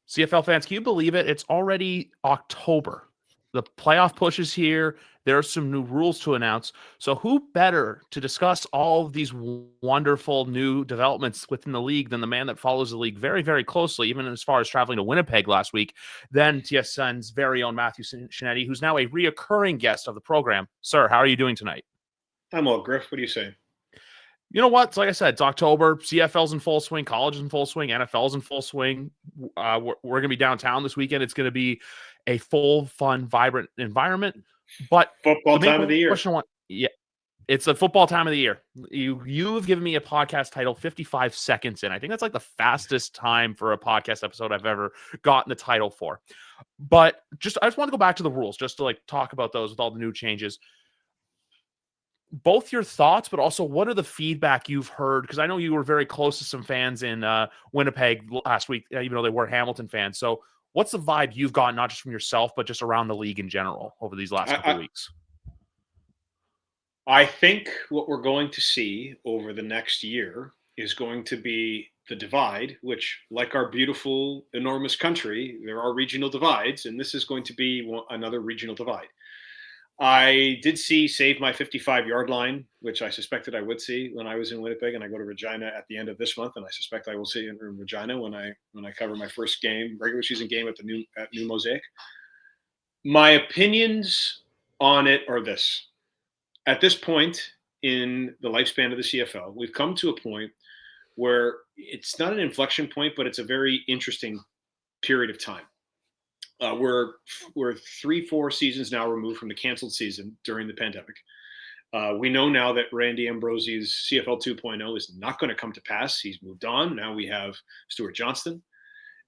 CFL fans, can you believe it? It's already October. The playoff push is here. There are some new rules to announce. So, who better to discuss all of these wonderful new developments within the league than the man that follows the league very, very closely, even as far as traveling to Winnipeg last week, than TSN's very own Matthew Scianitti, who's now a reoccurring guest of the program. Sir, how are you doing tonight? I'm well, Griff. What do you say? You know what? Like I said, it's October. CFL's in full swing. College is in full swing. NFL's in full swing. We're going to be downtown this weekend. It's going to be a full, fun, vibrant environment. But Football the main time of the year. question it's the football time of the year. You've given me a podcast title 55 seconds in. I think that's like the fastest time for a podcast episode I've ever gotten the title for. But I just want to go back to the rules just to like talk about those with all the new changes. Both your thoughts, but also what are the feedback you've heard? Because I know you were very close to some fans in Winnipeg last week, even though they were Hamilton fans. So what's the vibe you've gotten, not just from yourself, but just around the league in general over these last couple of weeks? I think what we're going to see over the next year is going to be the divide, which, like our beautiful, enormous country, there are regional divides, and this is going to be another regional divide. I did see Save My 55-Yard Line, which I suspected I would see when I was in Winnipeg, and I go to Regina at the end of this month, and I suspect I will see it in Regina when I cover my first regular season game at New Mosaic. My opinions on it are this: at this point in the lifespan of the CFL, we've come to a point where it's not an inflection point, but it's a very interesting period of time. We're 3-4 seasons now removed from the canceled season during the pandemic. We know now that Randy Ambrosie's CFL 2.0 is not going to come to pass. He's moved on. Now we have Stuart Johnston.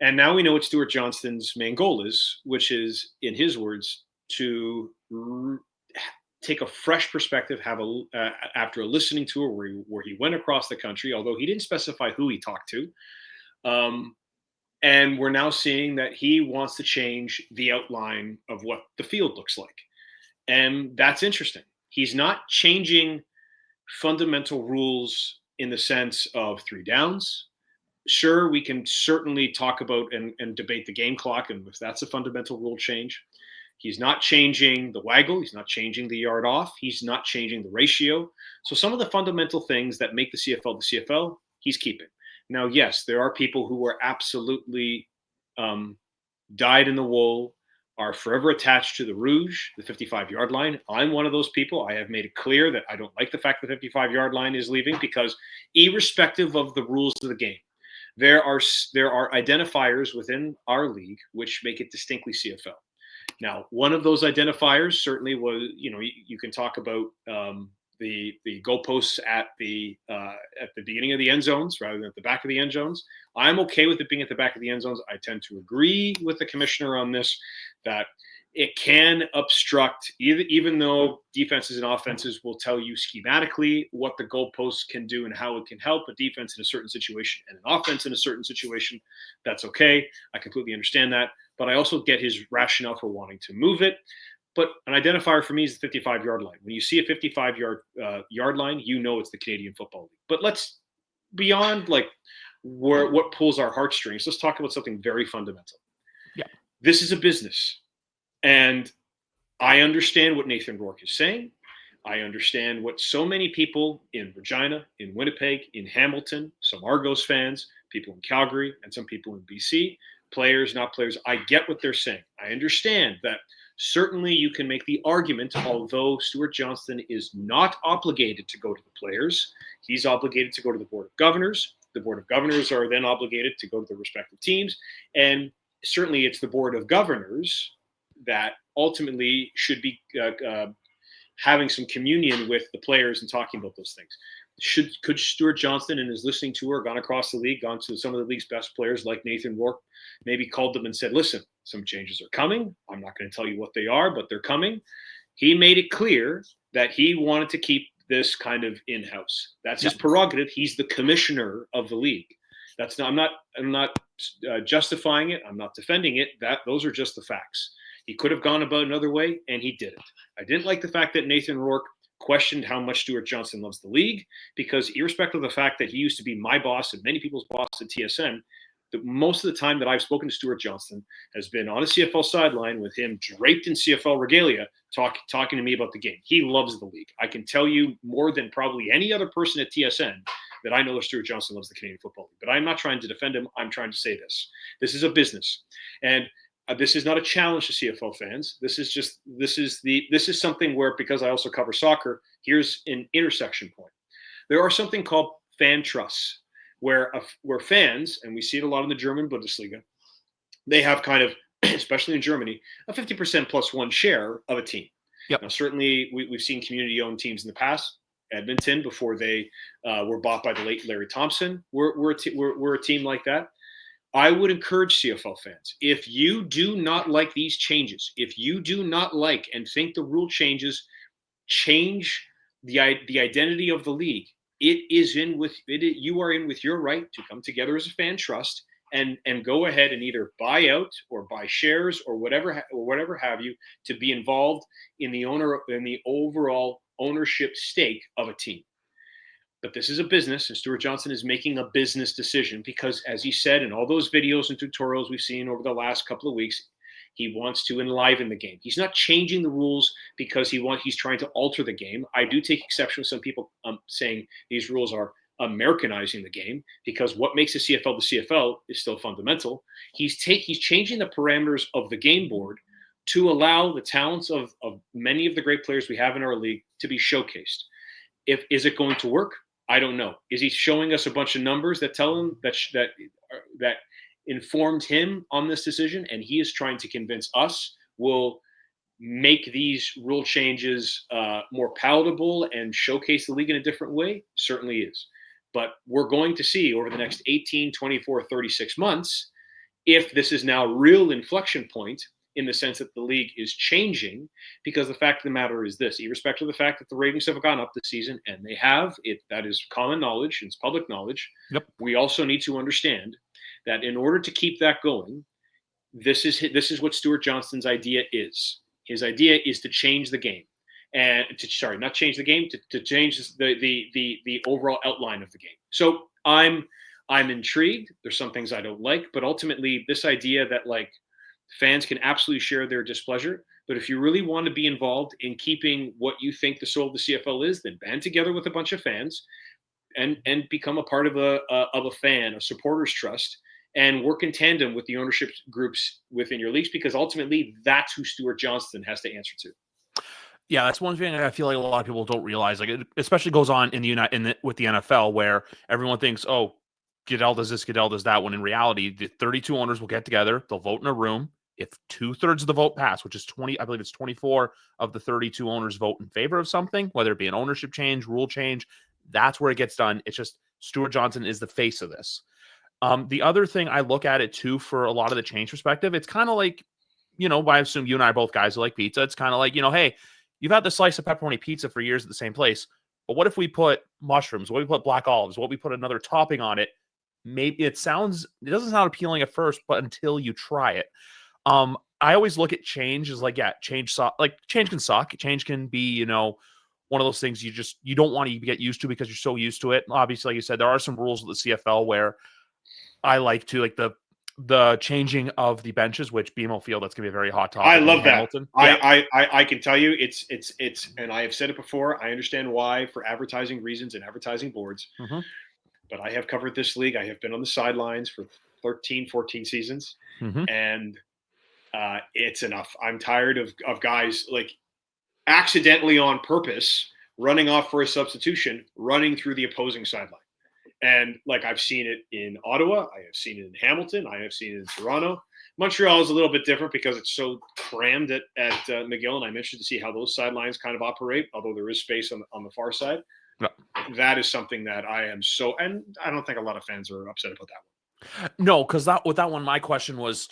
And now we know what Stuart Johnston's main goal is, which is, in his words, to take a fresh perspective, after a listening tour where he went across the country, although he didn't specify who he talked to. And we're now seeing that he wants to change the outline of what the field looks like. And that's interesting. He's not changing fundamental rules in the sense of 3 downs. Sure, we can certainly talk about and debate the game clock, and if that's a fundamental rule change. He's not changing the waggle. He's not changing the yard off. He's not changing the ratio. So some of the fundamental things that make the CFL, he's keeping. Now, yes, there are people who are absolutely dyed in the wool, are forever attached to the Rouge, the 55-yard line. I'm one of those people. I have made it clear that I don't like the fact the 55-yard line is leaving, because irrespective of the rules of the game, there are identifiers within our league which make it distinctly CFL. Now, one of those identifiers certainly was, you can talk about the goalposts at the beginning of the end zones rather than at the back of the end zones. I'm okay with it being at the back of the end zones. I tend to agree with the commissioner on this, that it can obstruct, even though defenses and offenses will tell you schematically what the goalposts can do and how it can help a defense in a certain situation and an offense in a certain situation. That's okay. I completely understand that. But I also get his rationale for wanting to move it. But an identifier for me is the 55-yard line. When you see a 55-yard line, you know it's the Canadian Football League. But let's, beyond what pulls our heartstrings, let's talk about something very fundamental. Yeah. This is a business. And I understand what Nathan Rourke is saying. I understand what so many people in Regina, in Winnipeg, in Hamilton, some Argos fans, people in Calgary, and some people in BC, players, not players, I get what they're saying. I understand that certainly you can make the argument, although Stuart Johnston is not obligated to go to the players, he's obligated to go to the Board of Governors. The Board of Governors are then obligated to go to the respective teams. And certainly it's the Board of Governors that ultimately should be having some communion with the players and talking about those things. Could Stuart Johnston in his listening tour gone across the league, gone to some of the league's best players like Nathan Rourke, maybe called them and said, listen, some changes are coming. I'm not going to tell you what they are, but they're coming. He made it clear that he wanted to keep this kind of in-house. That's his prerogative. He's the commissioner of the league. That's not, I'm not justifying it. I'm not defending it. Those are just the facts. He could have gone about another way, and he didn't. I didn't like the fact that Nathan Rourke questioned how much Stuart Johnston loves the league, because irrespective of the fact that he used to be my boss and many people's boss at TSN, most of the time that I've spoken to Stuart Johnston has been on a CFL sideline with him draped in CFL regalia, talking to me about the game. He loves the league. I can tell you more than probably any other person at TSN that I know that Stuart Johnston loves the Canadian Football League. But I'm not trying to defend him. I'm trying to say this. This is a business. And this is not a challenge to CFL fans. This is something where, because I also cover soccer, here's an intersection point. There are something called fan trusts, where fans, and we see it a lot in the German Bundesliga, they have kind of, especially in Germany, a 50% plus one share of a team. Yep. Now, certainly we've seen community-owned teams in the past. Edmonton, before they were bought by the late Larry Thompson, we're a team like that. I would encourage CFL fans, if you do not like these changes, if you do not like and think the rule changes change the identity of the league, you are in with your right to come together as a fan trust and go ahead and either buy out or buy shares or whatever have you, to be involved in the overall ownership stake of a team. But this is a business, and Stuart Johnston is making a business decision because, as he said in all those videos and tutorials we've seen over the last couple of weeks, he wants to enliven the game. He's not changing the rules because he's trying to alter the game. I do take exception with some people saying these rules are Americanizing the game, because what makes the CFL the CFL is still fundamental. He's changing the parameters of the game board to allow the talents of many of the great players we have in our league to be showcased. Is it going to work? I don't know. Is he showing us a bunch of numbers that tell him that informed him on this decision, and he is trying to convince us will make these rule changes more palatable and showcase the league in a different way? Certainly is. But we're going to see over the next 18, 24, 36 months if this is now a real inflection point, in the sense that the league is changing, because the fact of the matter is this: irrespective of the fact that the ratings have gone up this season, and they have, that is common knowledge, it's public knowledge. Yep. We also need to understand that in order to keep that going, this is what Stuart Johnston's idea is. His idea is to change the game, and not change the game, to change the overall outline of the game. So I'm intrigued. There's some things I don't like, but ultimately this idea that fans can absolutely share their displeasure, but if you really want to be involved in keeping what you think the soul of the CFL is, then band together with a bunch of fans and become a part of a supporters trust, and work in tandem with the ownership groups within your leagues, because ultimately that's who Stuart Johnston has to answer to. Yeah, that's one thing I feel like a lot of people don't realize. It especially goes on in with the NFL, where everyone thinks, oh, Goodell does this, Goodell does that, when in reality, the 32 owners will get together, they'll vote in a room. If 2/3 of the vote pass, which is 20, I believe it's 24 of the 32 owners vote in favor of something, whether it be an ownership change, rule change, that's where it gets done. It's just Stuart Johnston is the face of this. The other thing I look at it too, for a lot of the change perspective, it's kind of like, I assume you and I are both guys who like pizza. It's kind of like, hey, you've had the slice of pepperoni pizza for years at the same place, but what if we put mushrooms? What if we put black olives? What if we put another topping on it? Maybe it doesn't sound appealing at first, but until you try it. I always look at change as change can suck. Change can be, one of those things you don't want to get used to because you're so used to it. Obviously, like you said, there are some rules with the CFL where I like to, like the changing of the benches, which BMO Field, that's gonna be a very hot topic. I love that. Hamilton. I can tell you it's, and I have said it before, I understand why, for advertising reasons and advertising boards. Mm-hmm. But I have covered this league. I have been on the sidelines for 13, 14 seasons. Mm-hmm. And it's enough. I'm tired of guys accidentally on purpose running off for a substitution, running through the opposing sideline. And I've seen it in Ottawa, I have seen it in Hamilton, I have seen it in Toronto. Montreal is a little bit different because it's so crammed at McGill, and I'm interested to see how those sidelines kind of operate, although there is space on the far side. No. That is something that and I don't think a lot of fans are upset about that one. No, because with that one, my question was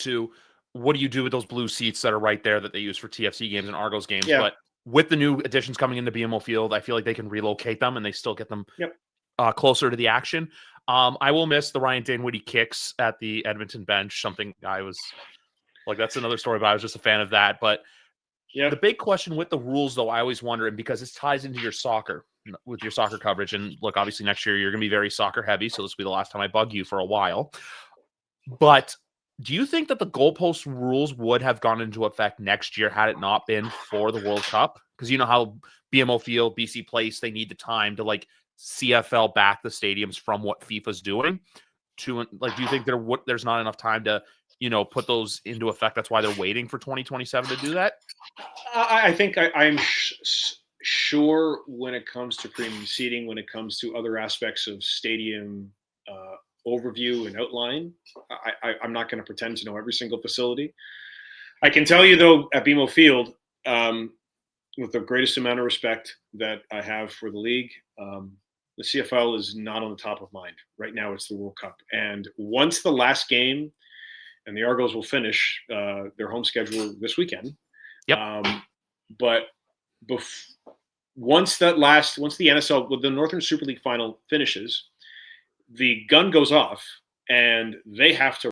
what do you do with those blue seats that are right there that they use for TFC games and Argos games? Yeah. But with the new additions coming into BMO Field, I feel like they can relocate them and they still get them closer to the action. I will miss the Ryan Dinwiddie kicks at the Edmonton bench. Something I was that's another story, but I was just a fan of that. But the big question with the rules, though, I always wonder, and because this ties into your soccer, with your soccer coverage, and look, obviously next year you're going to be very soccer heavy, so this will be the last time I bug you for a while. But do you think that the goalpost rules would have gone into effect next year had it not been for the World Cup? Because you know how BMO Field, BC Place, they need the time to like CFL back the stadiums from what FIFA's doing. To like, do you think there's not enough time to put those into effect? That's why they're waiting for 2027 to do that. I think I'm sure when it comes to premium seating, when it comes to other aspects of stadium overview and outline, I'm not going to pretend to know every single facility. I can tell you, though, at BMO Field, with the greatest amount of respect that I have for the league, the CFL is not on the top of mind. Right now, it's the World Cup. And once the last game, and the Argos will finish their home schedule this weekend. Yep. But once the NSL, with the Northern Super League final finishes, the gun goes off, and they have to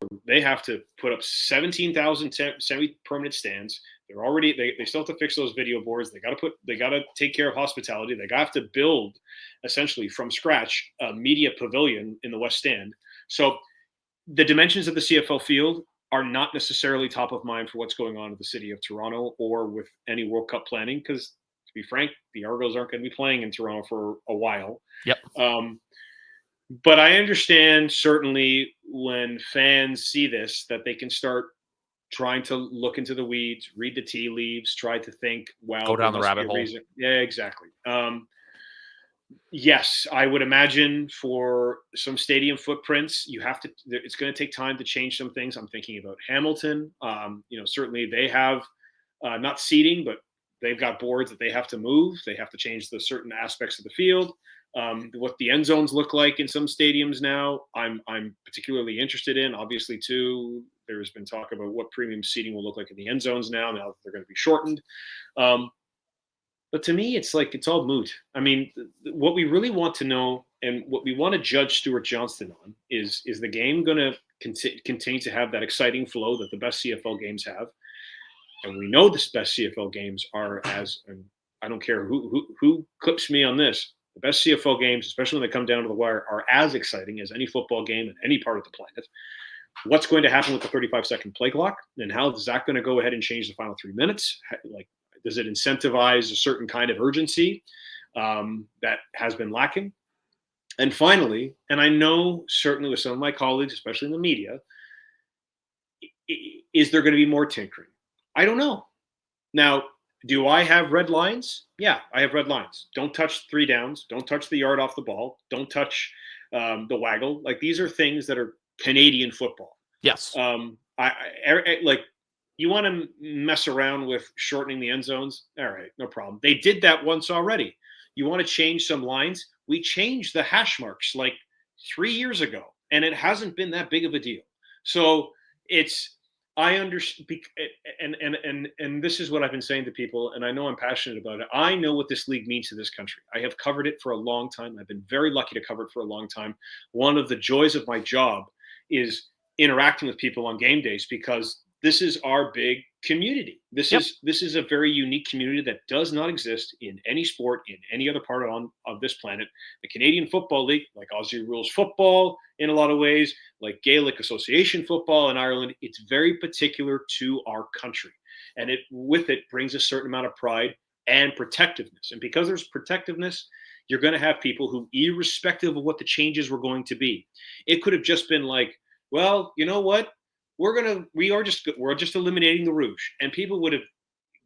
put up 17,000 semi-permanent stands. They're already they still have to fix those video boards. They got to take care of hospitality. They have to build essentially from scratch a media pavilion in the West Stand. So the dimensions of the CFL field are not necessarily top of mind for what's going on in the city of Toronto or with any World Cup planning. Because to be frank, the Argos aren't going to be playing in Toronto for a while. Yep. But I understand certainly when fans see this that they can start trying to look into the weeds, read the tea leaves, try to think, well, go down the rabbit hole. Yeah, exactly. Yes, I would imagine for some stadium footprints, it's going to take time to change some things. I'm thinking about Hamilton. Certainly they have not seating, but they've got boards that they have to move. They have to change the certain aspects of the field. What the end zones look like in some stadiums now, I'm particularly interested in. Obviously, too, there's been talk about what premium seating will look like in the end zones now that they're going to be shortened. But to me, it's all moot. I mean, what we really want to know and what we want to judge Stuart Johnston on is the game going to continue to have that exciting flow that the best CFL games have? And we know the best CFL games are and I don't care who clips me on this, the best CFL games, especially when they come down to the wire, are as exciting as any football game in any part of the planet. What's going to happen with the 35-second play clock? And how is that going to go ahead and change the final 3 minutes? Does it incentivize a certain kind of urgency that has been lacking? And finally, and I know certainly with some of my colleagues, especially in the media, is there going to be more tinkering? I don't know. Now, do I have red lines? Yeah, I have red lines. Don't touch 3 downs. Don't touch the yard off the ball. Don't touch the waggle. These are things that are Canadian football. Yes. You want to mess around with shortening the end zones? All right, no problem. They did that once already. You want to change some lines? We changed the hash marks 3 years ago, and it hasn't been that big of a deal. So I understand, and this is what I've been saying to people, and I know I'm passionate about it. I know what this league means to this country. I have covered it for a long time. I've been very lucky to cover it for a long time. One of the joys of my job is interacting with people on game days because this is our big community. This is a very unique community that does not exist in any sport in any other part of this planet. The Canadian Football League, like Aussie rules football in a lot of ways, like Gaelic Association football in Ireland, it's very particular to our country. And with it brings a certain amount of pride and protectiveness. And because there's protectiveness, you're going to have people who, irrespective of what the changes were going to be, it could have just been well, you know what? We're just eliminating the Rouge. And people would have,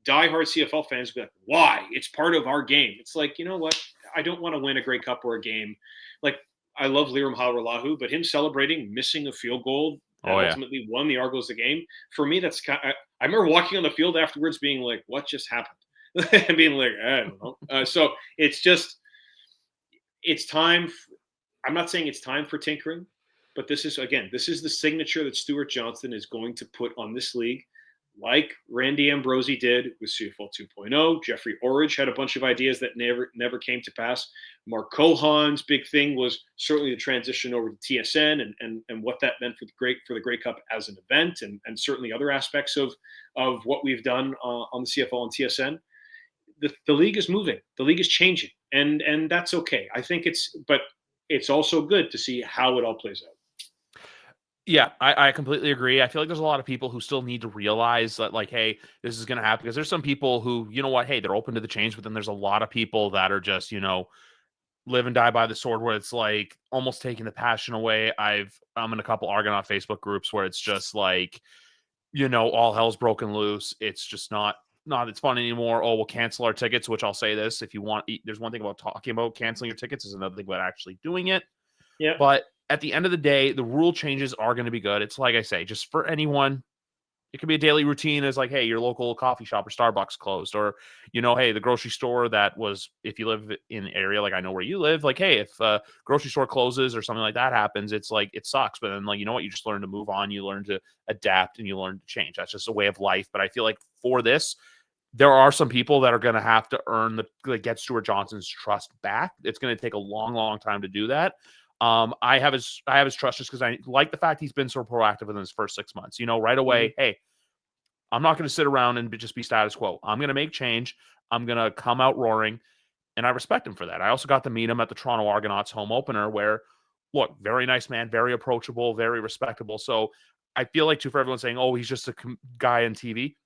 diehard CFL fans, would be like, why? It's part of our game. It's you know what? I don't want to win a Grey Cup or a game. I love Liram Hawrellahu, but him celebrating missing a field goal that ultimately won the Argos the game. For me, that's I remember walking on the field afterwards being like, what just happened? And being like, I don't know. So it's time. I'm not saying it's time for tinkering. But this is the signature that Stuart Johnston is going to put on this league, like Randy Ambrosi did with CFL 2.0. Jeffrey Orridge had a bunch of ideas that never came to pass. Mark Cohan's big thing was certainly the transition over to TSN and what that meant for the Grey Cup as an event, and certainly other aspects of what we've done on the CFL and TSN. The league is moving. The league is changing, and that's okay. I think it's also good to see how it all plays out. Yeah, I completely agree. I feel like there's a lot of people who still need to realize that, like, hey, this is going to happen, because there's some people who, you know what, hey, they're open to the change, but then there's a lot of people that are just, live and die by the sword, where it's like almost taking the passion away. I'm in a couple Argonaut Facebook groups where it's just like, all hell's broken loose. It's just not it's fun anymore. Oh, we'll cancel our tickets, which I'll say this, if you want, there's one thing about talking about canceling your tickets, is another thing about actually doing it. Yeah. But at the end of the day, the rule changes are going to be good. It's like I say, just for anyone, it could be a daily routine, as like, hey, your local coffee shop or Starbucks closed, or, hey, the grocery store that was, if you live in an area like I know where you live, like, hey, if a grocery store closes or something like that happens, it's like, it sucks. But then, like, you know what? You just learn to move on. You learn to adapt, and you learn to change. That's just a way of life. But I feel like for this, there are some people that are going to have to get Stuart Johnson's trust back. It's going to take a long, long time to do that. I have his trust, just because I like the fact he's been so proactive in his first 6 months. Right away, hey, I'm not going to sit around and just be status quo. I'm going to make change. I'm going to come out roaring, and I respect him for that. I also got to meet him at the Toronto Argonauts home opener, where, look, very nice man, very approachable, very respectable. So I feel like, too, for everyone saying, oh, he's just a guy on TV,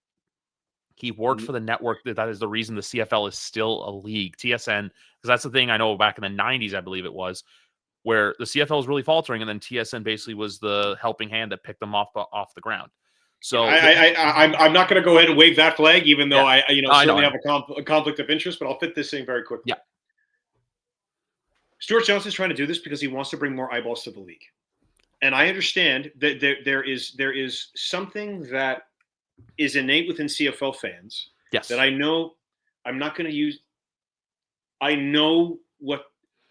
he worked for the network. That is the reason the CFL is still a league. TSN, because that's the thing I know back in the 90s, I believe it was, where the CFL was really faltering, and then TSN basically was the helping hand that picked them off the ground. So I'm not going to go ahead and wave that flag, even though I certainly know. have a conflict of interest, but I'll fit this in very quickly. Yeah. Stuart Johnson's trying to do this because he wants to bring more eyeballs to the league. And I understand that there is something that is innate within CFL fans. Yes. That I know I'm not going to use. I know what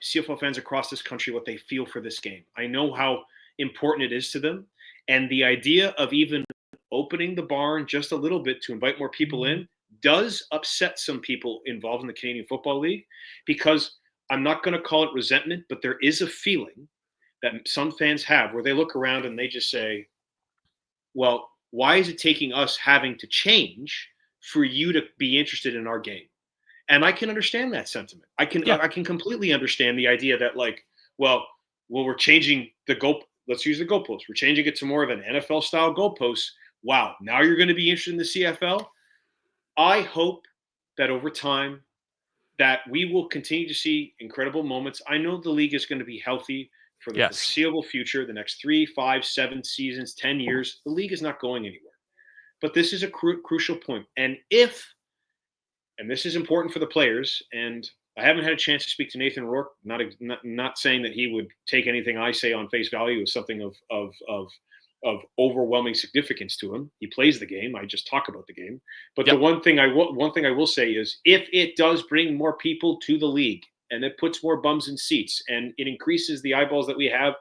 CFL fans across this country, what they feel for this game. I know how important it is to them. And the idea of even opening the barn just a little bit to invite more people in does upset some people involved in the Canadian Football League, because I'm not going to call it resentment, but there is a feeling that some fans have where they look around and they just say, well, why is it taking us having to change for you to be interested in our game? And I can understand that sentiment. I can completely understand the idea that, like, well, we're changing the goal. Let's use the goalpost. We're changing it to more of an NFL style goalpost. Wow, now you're going to be interested in the CFL. I hope that over time that we will continue to see incredible moments. I know the league is going to be healthy for the foreseeable future, the next 3, 5, 7 seasons, 10 years. The league is not going anywhere. But this is a crucial point. And this is important for the players, and I haven't had a chance to speak to Nathan Rourke, not saying that he would take anything I say on face value as something of overwhelming significance to him. He plays the game. I just talk about the game. But the one thing I will say is, if it does bring more people to the league, and it puts more bums in seats, and it increases the eyeballs that we have,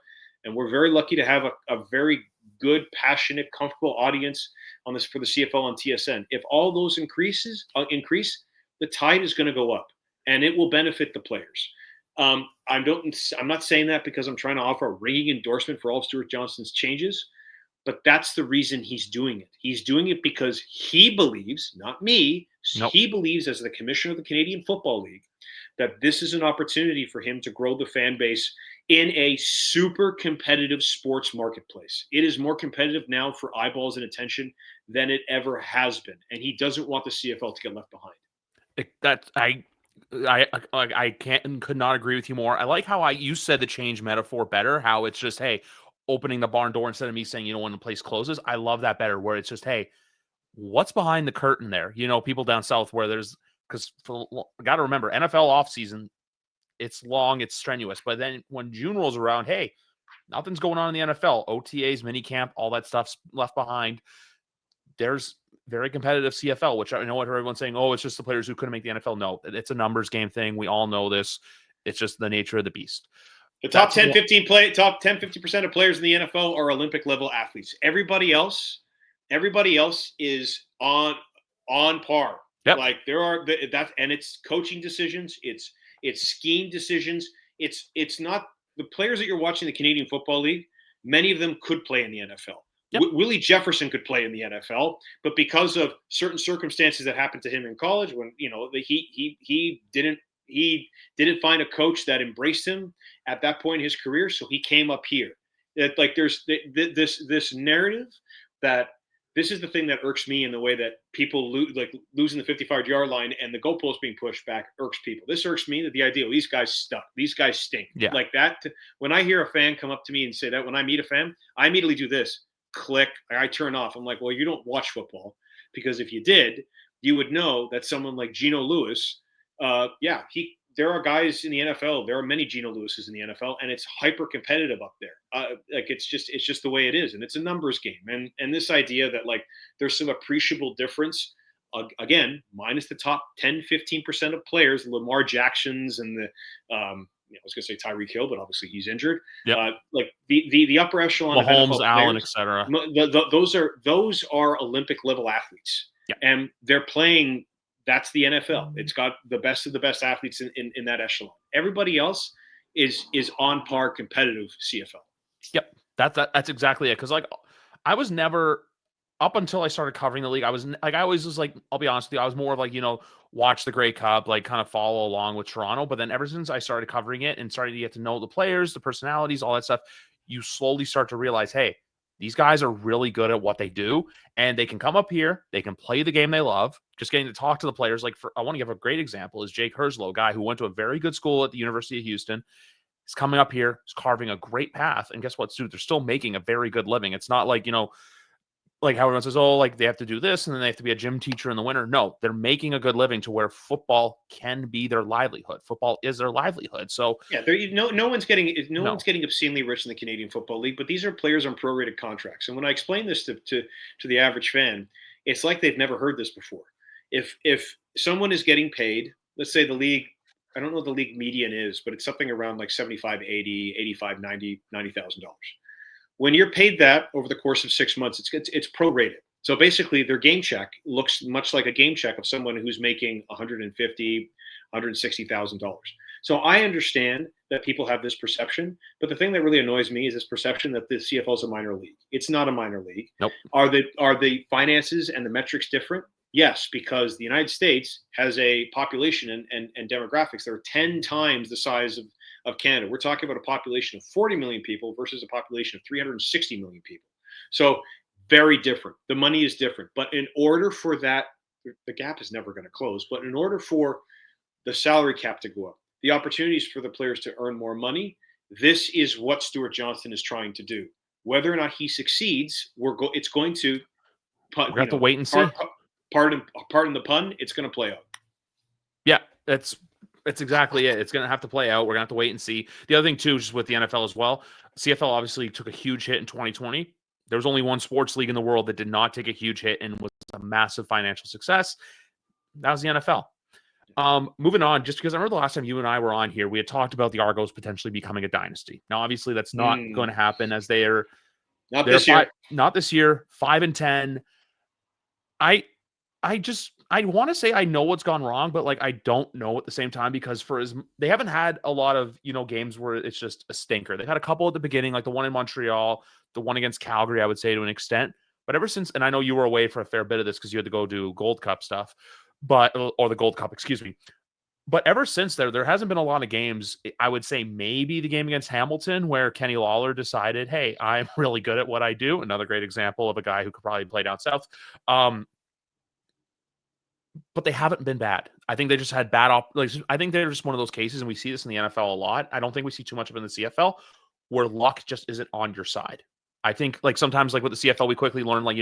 and we're very lucky to have a very good, passionate, comfortable audience on this for the CFL on TSN. If all those increase, the tide is going to go up, and it will benefit the players. I'm not saying that because I'm trying to offer a ringing endorsement for all of Stuart Johnson's changes, but that's the reason he's doing it. He's doing it because he believes, not me, he believes, as the commissioner of the Canadian Football League, that this is an opportunity for him to grow the fan base in a super competitive sports marketplace. It is more competitive now for eyeballs and attention than it ever has been, and he doesn't want the CFL to get left behind. I can't and could not agree with you more. I like how you said the change metaphor better, how it's just, hey, opening the barn door instead of me saying, when the place closes. I love that better, where it's just, hey, what's behind the curtain there? People down south where there's, because got to remember, NFL offseason, it's long, it's strenuous. But then when June rolls around, hey, nothing's going on in the NFL. OTAs, minicamp, all that stuff's left behind. There's very competitive CFL, which I know what everyone's saying, oh, it's just the players who couldn't make the NFL. No, it's a numbers game thing. We all know this. It's just the nature of the beast. The top 10, 50% of players in the NFL are Olympic level athletes. Everybody else is on par. Yep. Like and it's coaching decisions. It's scheme decisions. It's not the players that you're watching the Canadian Football League. Many of them could play in the NFL. Yep. Willie Jefferson could play in the NFL, but because of certain circumstances that happened to him in college, when he didn't find a coach that embraced him at that point in his career, so he came up here. Like there's this narrative that this is the thing that irks me in the way that people losing the 55-yard line and the goalpost being pushed back irks people. This irks me, that the idea, these guys stuck, these guys stink. Yeah. Like that. When I hear a fan come up to me and say that, when I meet a fan, I immediately do this: click. I turn off. I'm like, well, you don't watch football, because if you did, you would know that someone like Geno Lewis, there are guys in the NFL. There are many Geno Lewis's in the NFL, and it's hyper competitive up there. Like it's just the way it is, and it's a numbers game. And this idea that like there's some appreciable difference, again, minus the top 10-15% of players, the Lamar Jacksons and the I was going to say Tyreek Hill, but obviously he's injured. Yep. Like the upper echelon Mahomes, of NFL Allen, players, etc. Those are Olympic level athletes, yeah. and they're playing. That's the NFL. It's got the best of the best athletes in that echelon. Everybody else is on par competitive CFL. Yep, that's exactly it. Because like I was never, up until I started covering the league, I was like, I always was like, I'll be honest with you, I was more of like, watch the Grey Cup, like kind of follow along with Toronto. But then ever since I started covering it and started to get to know the players, the personalities, all that stuff, you slowly start to realize, hey, these guys are really good at what they do, and they can come up here, they can play the game they love. Just getting to talk to the players, like I want to give a great example is Jake Herslow, a guy who went to a very good school at the University of Houston. He's coming up here, he's carving a great path, and guess what, dude? They're still making a very good living. It's not like, like how everyone says, oh, like they have to do this and then they have to be a gym teacher in the winter. No, they're making a good living to where football can be their livelihood. Football is their livelihood. So yeah, no one's getting obscenely rich in the Canadian Football League, but these are players on prorated contracts. And when I explain this to the average fan, it's like they've never heard this before. If someone is getting paid, let's say the league, I don't know what the league median is, but it's something around like 75, 80, 85, 90, $90,000. When you're paid that over the course of 6 months, it's prorated. So basically, their game check looks much like a game check of someone who's making $150,000, $160,000. So I understand that people have this perception, but the thing that really annoys me is this perception that the CFL is a minor league. It's not a minor league. Nope. Are the finances and the metrics different? Yes, because the United States has a population and demographics that are 10 times the size of Canada. We're talking about a population of 40 million people versus a population of 360 million people. So very different. The money is different. But in order for that, the gap is never going to close. But in order for the salary cap to go up, the opportunities for the players to earn more money, this is what Stuart Johnston is trying to do. Whether or not he succeeds, it's going to. We have to wait and see. Pardon the pun. It's going to play out. Yeah, that's exactly it. It's going to have to play out. We're going to have to wait and see. The other thing too, just with the NFL as well, CFL obviously took a huge hit in 2020. There was only one sports league in the world that did not take a huge hit and was a massive financial success. That was the NFL. Moving on, just because I remember the last time you and I were on here, we had talked about the Argos potentially becoming a dynasty. Now, obviously, that's not going to happen, as they're this year. Not this year. 5-10. I want to say I know what's gone wrong, but like I don't know at the same time, because they haven't had a lot of games where it's just a stinker. They've had a couple at the beginning, like the one in Montreal, the one against Calgary, I would say to an extent. But ever since, and I know you were away for a fair bit of this because you had to go do Gold Cup stuff, or the Gold Cup, excuse me. But ever since there hasn't been a lot of games. I would say maybe the game against Hamilton where Kenny Lawler decided, hey, I'm really good at what I do. Another great example of a guy who could probably play down south. But they haven't been bad. I think they just had bad I think they're just one of those cases, and we see this in the NFL a lot. I don't think we see too much of it in the CFL, where luck just isn't on your side. I think like sometimes like with the CFL, we quickly learn like,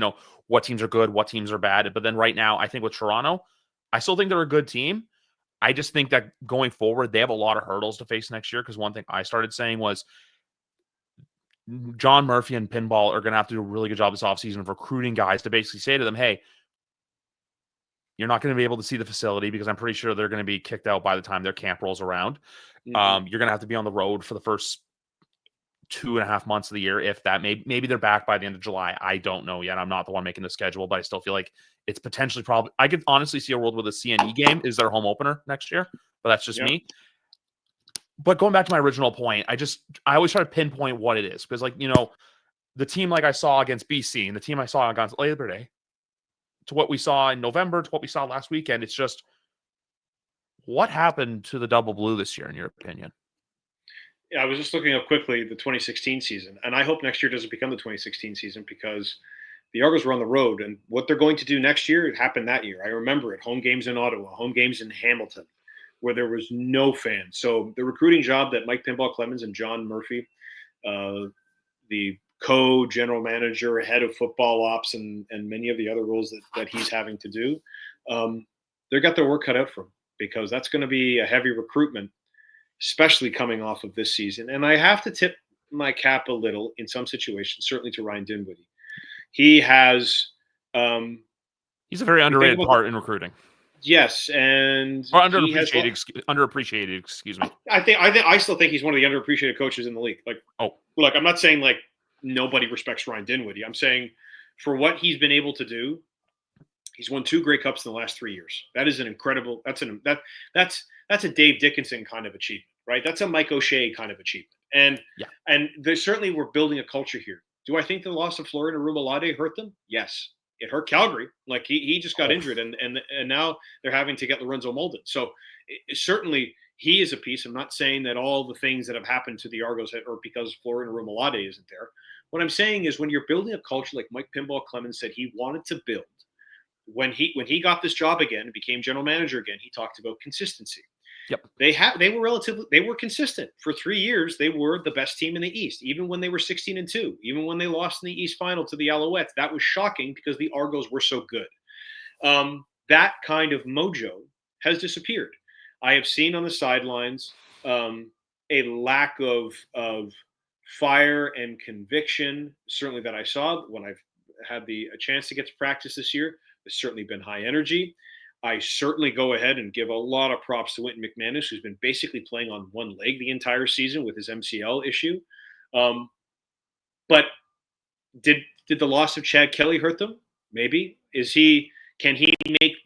what teams are good, what teams are bad. But then right now, I think with Toronto, I still think they're a good team. I just think that going forward, they have a lot of hurdles to face next year, because one thing I started saying was John Murphy and Pinball are going to have to do a really good job this offseason of recruiting guys to basically say to them, hey, you're not going to be able to see the facility because I'm pretty sure they're going to be kicked out by the time their camp rolls around. Mm-hmm. You're going to have to be on the road for the first 2.5 months of the year, if that. Maybe they're back by the end of July. I don't know yet. I'm not the one making the schedule, but I still feel like it's potentially probably. I could honestly see a world where the CNE game is their home opener next year, but that's just me. But going back to my original point, I always try to pinpoint what it is, because like, the team like I saw against BC and the team I saw against Labor Day, to what we saw in November, to what we saw last weekend, it's just, what happened to the double blue this year, in your opinion? I was just looking up quickly the 2016 season, and I hope next year doesn't become the 2016 season because the Argos were on the road, and what they're going to do next year, it happened that year. I remember it. Home games in Ottawa, home games in Hamilton, where there was no fans. So the recruiting job that Mike Pinball Clemens and John Murphy, the co-general manager, head of football ops, and many of the other roles that he's having to do, they've got their work cut out for them because that's going to be a heavy recruitment, especially coming off of this season. And I have to tip my cap a little in some situations, certainly to Ryan Dinwiddie. He has. He's a very underrated part in recruiting. Yes, and or underappreciated. Excuse me. I still think he's one of the underappreciated coaches in the league. Look, I'm not saying like nobody respects Ryan Dinwiddie. I'm saying for what he's been able to do, he's won 2 Grey Cups in the last 3 years. That is an incredible. That's a Dave Dickinson kind of achievement, right? That's a Mike O'Shea kind of achievement. And they certainly we're building a culture here. Do I think the loss of Florian Arumalade hurt them? Yes. It hurt Calgary. Like he just got injured, and now they're having to get Lorenzo Molden. So certainly he is a piece. I'm not saying that all the things that have happened to the Argos are because Florian Arumalade isn't there. What I'm saying is when you're building a culture like Mike Pinball Clemens said he wanted to build, when he got this job again and became general manager again, he talked about consistency. Yep. They were consistent for 3 years. They were the best team in the East, even when they were 16-2, even when they lost in the East Final to the Alouettes. That was shocking because the Argos were so good. That kind of mojo has disappeared. I have seen on the sidelines a lack of fire and conviction. Certainly that I saw when I've had a chance to get to practice this year. There's certainly been high energy. I certainly go ahead and give a lot of props to Wynton McManus, who's been basically playing on one leg the entire season with his MCL issue. But did the loss of Chad Kelly hurt them? Maybe. Can he make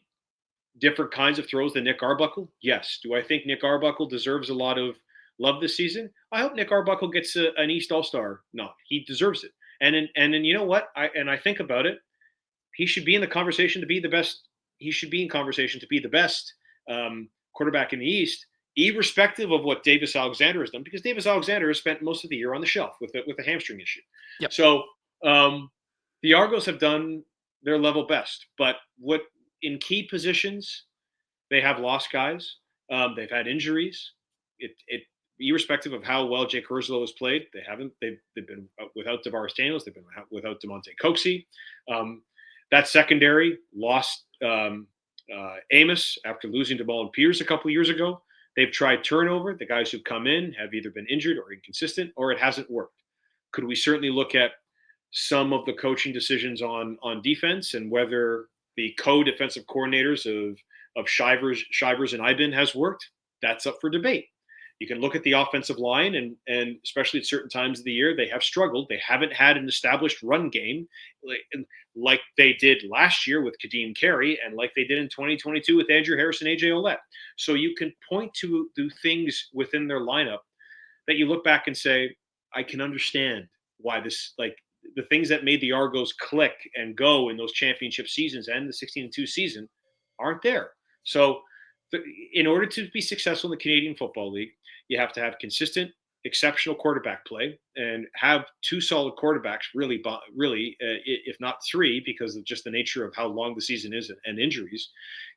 different kinds of throws than Nick Arbuckle? Yes. Do I think Nick Arbuckle deserves a lot of love this season? I hope Nick Arbuckle gets an East All-Star nod. He deserves it. And then you know what? I think about it. He should be in the conversation to be the best. He should be in conversation to be the best quarterback in the East, irrespective of what Davis Alexander has done, because Davis Alexander has spent most of the year on the shelf with a hamstring issue. Yep. So the Argos have done their level best, but what in key positions they have lost guys. They've had injuries. Irrespective of how well Jake Herzlo has played, they've been without Tavares Daniels. They've been without DeMonte Coxey. That secondary lost Amos after losing to Mullen Pierce a couple of years ago. They've tried turnover. The guys who've come in have either been injured or inconsistent, or it hasn't worked. Could we certainly look at some of the coaching decisions on defense and whether the co-defensive coordinators of Shivers and Ibin has worked? That's up for debate. You can look at the offensive line, and especially at certain times of the year, they have struggled. They haven't had an established run game like they did last year with Kadeem Carey and like they did in 2022 with Andrew Harris and AJ Ouellette. So you can point to things within their lineup that you look back and say, I can understand why this, like the things that made the Argos click and go in those championship seasons and the 16-2 season aren't there. So in order to be successful in the Canadian Football League, you have to have consistent, exceptional quarterback play and have 2 solid quarterbacks, really, if not 3, because of just the nature of how long the season is and injuries.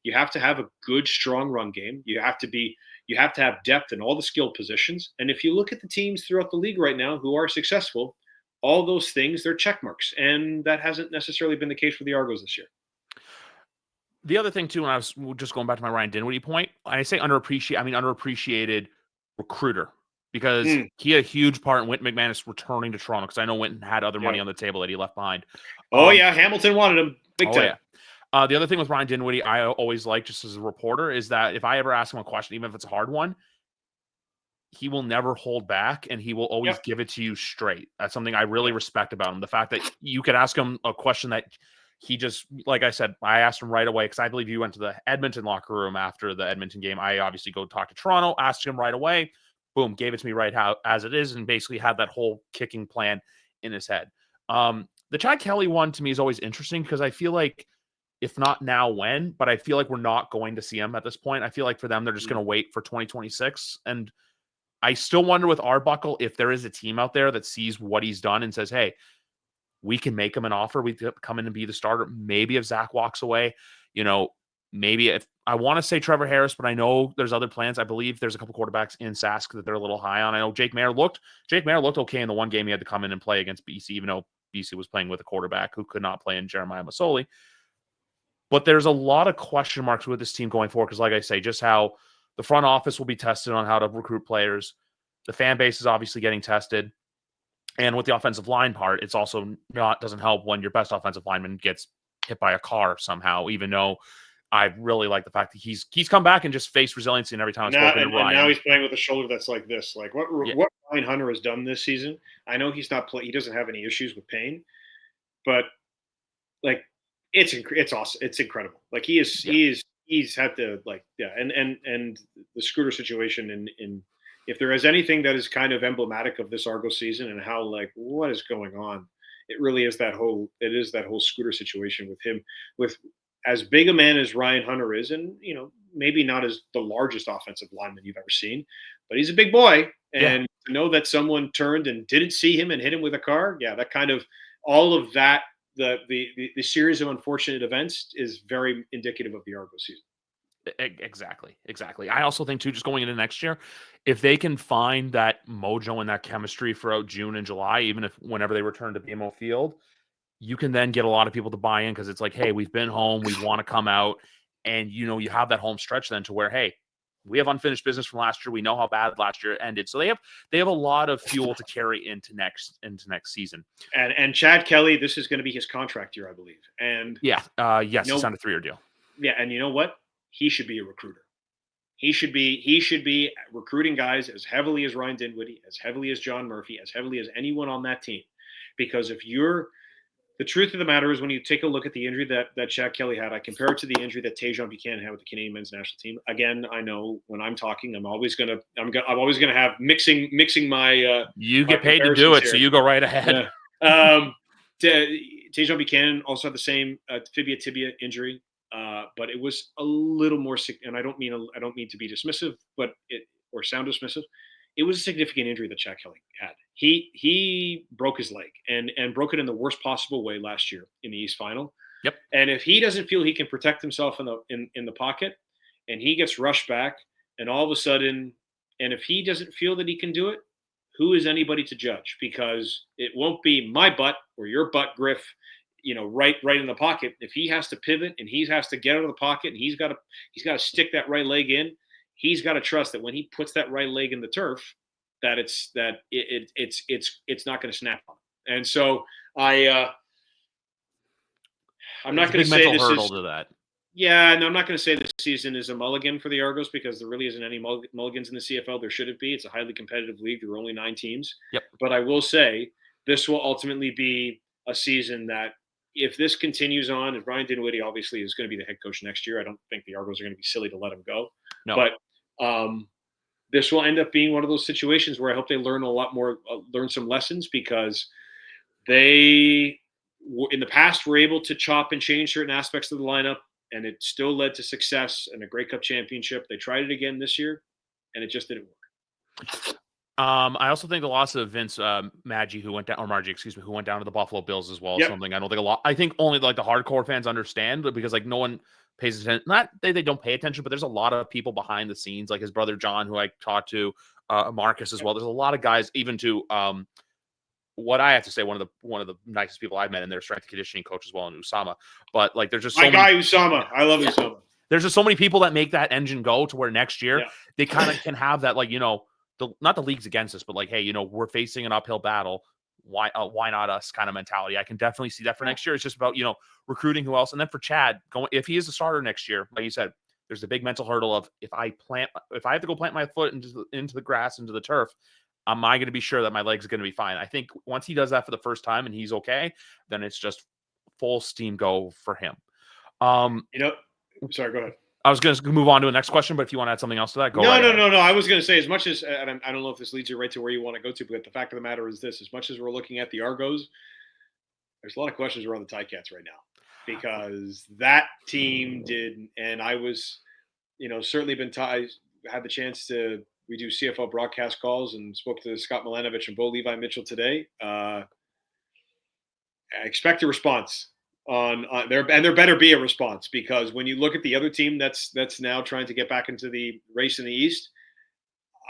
You have to have a good, strong run game. You have to have depth in all the skill positions. And if you look at the teams throughout the league right now who are successful, all those things, they're check marks. And that hasn't necessarily been the case for the Argos this year. The other thing, too, when I was just going back to my Ryan Dinwiddie point, I say underappreciated recruiter, because he had a huge part in Wynton McManus returning to Toronto, because I know Wynton had other money on the table that he left behind. Hamilton wanted him big time. The other thing with Ryan Dinwiddie, I always like, just as a reporter, is that if I ever ask him a question, even if it's a hard one, he will never hold back, and he will always give it to you straight. That's something I really respect about him. The fact that you could ask him a question that he just, like I said, I asked him right away, because I believe you went to the Edmonton locker room after the Edmonton game. I obviously go talk to Toronto, asked him right away, boom, gave it to me right as it is, and basically had that whole kicking plan in his head. The Chad Kelly one to me is always interesting, because I feel like, if not now, when? But I feel like we're not going to see him at this point. I feel like for them, they're just going to wait for 2026. And I still wonder with Arbuckle if there is a team out there that sees what he's done and says, hey, we can make him an offer. We could come in and be the starter. Maybe if Zach walks away, maybe if I want to say Trevor Harris, but I know there's other plans. I believe there's a couple quarterbacks in Sask that they're a little high on. I know Jake Mayer looked okay in the one game he had to come in and play against BC, even though BC was playing with a quarterback who could not play in Jeremiah Masoli. But there's a lot of question marks with this team going forward because, like I say, just how the front office will be tested on how to recruit players. The fan base is obviously getting tested. And with the offensive line part, it's also doesn't help when your best offensive lineman gets hit by a car somehow, even though I really like the fact that he's come back and just faced resiliency and every time I've spoken to Ryan. And now he's playing with a shoulder that's like this. Like what Ryan Hunter has done this season, I know he doesn't have any issues with pain, but like it's awesome. It's incredible. Like he's had to and the Scooter situation in if there is anything that is kind of emblematic of this Argos season and how like what is going on, it really is that whole Scooter situation with him, with as big a man as Ryan Hunter is, and maybe not as the largest offensive lineman you've ever seen, but he's a big boy. And to know that someone turned and didn't see him and hit him with a car, that kind of all of that, the series of unfortunate events is very indicative of the Argos season. Exactly. I also think too, just going into next year, if they can find that mojo and that chemistry throughout June and July, even if whenever they return to BMO Field, you can then get a lot of people to buy in because it's like, hey, we've been home, we want to come out, and you have that home stretch then to where, hey, we have unfinished business from last year. We know how bad last year ended, so they have a lot of fuel to carry into next season. And Chad Kelly, this is going to be his contract year, I believe. And yes, he signed a 3-year deal. Yeah, and you know what? He should be a recruiter. He should be recruiting guys as heavily as Ryan Dinwiddie, as heavily as John Murphy, as heavily as anyone on that team. Because the truth of the matter is when you take a look at the injury that Chad Kelly had, I compare it to the injury that Tajon Buchanan had with the Canadian men's national team. Again, I know when I'm talking, I'm always gonna have mixing my. You get paid to do it, here. So you go right ahead. Yeah. Tajon Buchanan also had the same tibia injury. But it was a little more sick, and I don't mean to be dismissive, or sound dismissive. It was a significant injury that Chad Kelly had. He broke his leg and broke it in the worst possible way last year in the East Final. Yep. And if he doesn't feel he can protect himself in the pocket, and he gets rushed back, and all of a sudden, and if he doesn't feel that he can do it, who is anybody to judge? Because it won't be my butt or your butt, Griff. Right in the pocket. If he has to pivot and he has to get out of the pocket and he's got to stick that right leg in, he's got to trust that when he puts that right leg in the turf, that it's not going to snap on him. And so I'm not going to say this is to that. Yeah, no, I'm not going to say this season is a mulligan for the Argos because there really isn't any mulligans in the CFL. There shouldn't be. It's a highly competitive league. There are only 9 teams. Yep. But I will say this will ultimately be a season that, if this continues on, and Ryan Dinwiddie obviously is going to be the head coach next year, I don't think the Argos are going to be silly to let him go. No. But this will end up being one of those situations where I hope they learn a lot more, learn some lessons, because they, in the past, were able to chop and change certain aspects of the lineup, and it still led to success and a Grey Cup championship. They tried it again this year, and it just didn't work. I also think the loss of Vince Margie, who went down to the Buffalo Bills as well. Yep. Something I don't think I think only like the hardcore fans understand, because like no one pays attention. Not they don't pay attention, but there's a lot of people behind the scenes, like his brother John, who I talked to, Marcus as well. There's a lot of guys, even to what I have to say, one of the nicest people I've met in their strength and conditioning coach as well, and Usama. But like there's just Usama. I love Usama. There's just so many people that make that engine go to where next year they kind of can have that, like, not the league's against us, but like, hey, we're facing an uphill battle. Why not us kind of mentality? I can definitely see that for next year. It's just about, recruiting who else. And then for Chad, if he is a starter next year, like you said, there's a big mental hurdle of if I have to go plant my foot into the grass, into the turf, am I going to be sure that my leg's going to be fine? I think once he does that for the first time and he's okay, then it's just full steam go for him. Sorry, go ahead. I was going to move on to the next question, but if you want to add something else to that, go right ahead. No. I was going to say, as much as, and I don't know if this leads you right to where you want to go to, but the fact of the matter is this: as much as we're looking at the Argos, there's a lot of questions around the Ticats right now, because that team did, and I was, certainly had the chance to we do CFL broadcast calls and spoke to Scott Milanovich and Bo Levi Mitchell today. I expect a response on there, and there better be a response, because when you look at the other team that's now trying to get back into the race in the East,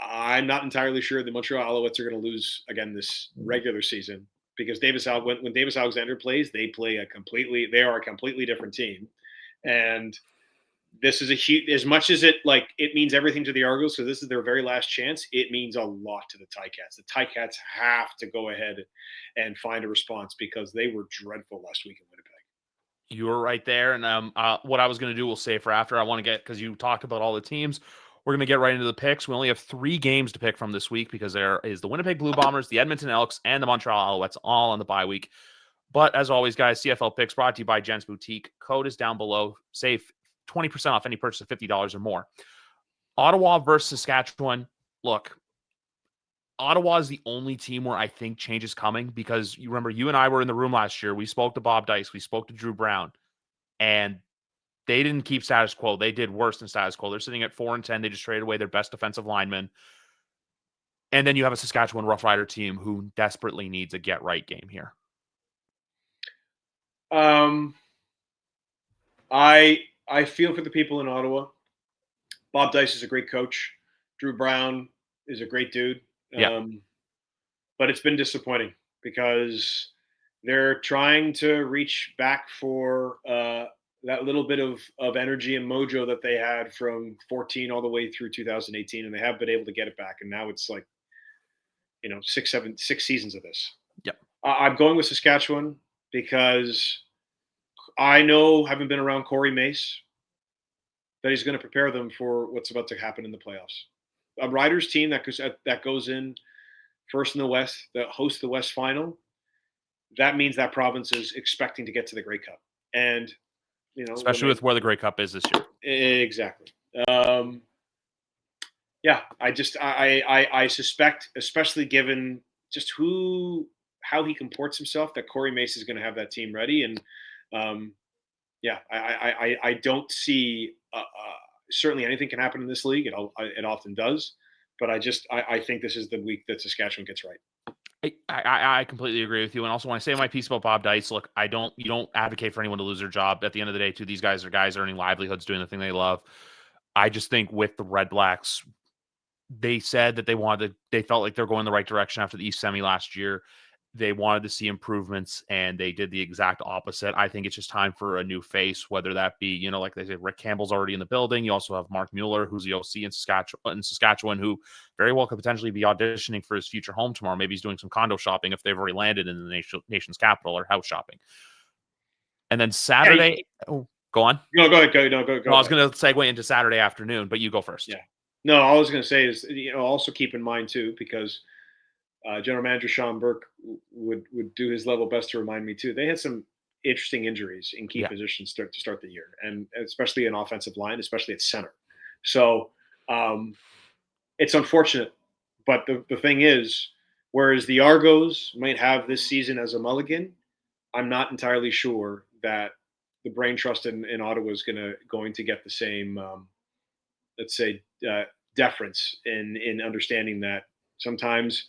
I'm not entirely sure the Montreal Alouettes are going to lose again this regular season, because when Davis Alexander plays, they are a completely different team, and this is a huge, as much as it means everything to the Argos, so this is their very last chance. It means a lot to the Ticats. The Ticats have to go ahead and find a response, because they were dreadful last week in Winnipeg. You were right there. And what I was going to do, we'll save for after. I want to get, because you talked about all the teams, we're going to get right into the picks. We only have 3 games to pick from this week, because there is the Winnipeg Blue Bombers, the Edmonton Elks, and the Montreal Alouettes all on the bye week. But as always, guys, CFL Picks brought to you by Gents Boutique. Code is down below. Save 20% off any purchase of $50 or more. Ottawa versus Saskatchewan. Look, Ottawa is the only team where I think change is coming, because you remember, you and I were in the room last year. We spoke to Bob Dice. We spoke to Drew Brown, and they didn't keep status quo. They did worse than status quo. They're sitting at 4-10. They just traded away their best defensive lineman. And then you have a Saskatchewan Rough Rider team who desperately needs a get-right game here. I feel for the people in Ottawa. Bob Dice is a great coach. Drew Brown is a great dude. Yeah. But it's been disappointing, because they're trying to reach back for that little bit of energy and mojo that they had from 14 all the way through 2018, and they have been able to get it back. And now it's 6 seasons of this. Yep. I'm going with Saskatchewan, because I know, having been around Corey Mace, that he's going to prepare them for what's about to happen in the playoffs. A Riders team that goes in first in the West, that hosts the West Final, that means that province is expecting to get to the Grey Cup, and especially with where the Grey Cup is this year. Exactly. Yeah, I suspect, especially given just how he comports himself, that Corey Mace is going to have that team ready, and I don't see. Certainly, anything can happen in this league. It often does, but I think this is the week that Saskatchewan gets right. I completely agree with you. And also, when I say my piece about Bob Dice, look, you don't advocate for anyone to lose their job. At the end of the day, too, these guys are guys earning livelihoods, doing the thing they love. I just think with the Red Blacks, they said that they felt like they're going the right direction after the East Semi last year. They wanted to see improvements, and they did the exact opposite. I think it's just time for a new face, whether that be, like they say, Rick Campbell's already in the building. You also have Mark Mueller, who's the OC in Saskatchewan, who very well could potentially be auditioning for his future home tomorrow. Maybe he's doing some condo shopping if they've already landed in the nation's capital, or house shopping. And then Saturday, go on. No, go ahead. Go. No, I was going to segue into Saturday afternoon, but you go first. Yeah. No, all I was going to say is, also keep in mind too, because General Manager Sean Burke would do his level best to remind me too. They had some interesting injuries in key positions to start the year, and especially in offensive line, especially at center. So it's unfortunate, but the thing is, whereas the Argos might have this season as a mulligan, I'm not entirely sure that the brain trust in Ottawa is going to get the same, let's say, deference in understanding that sometimes.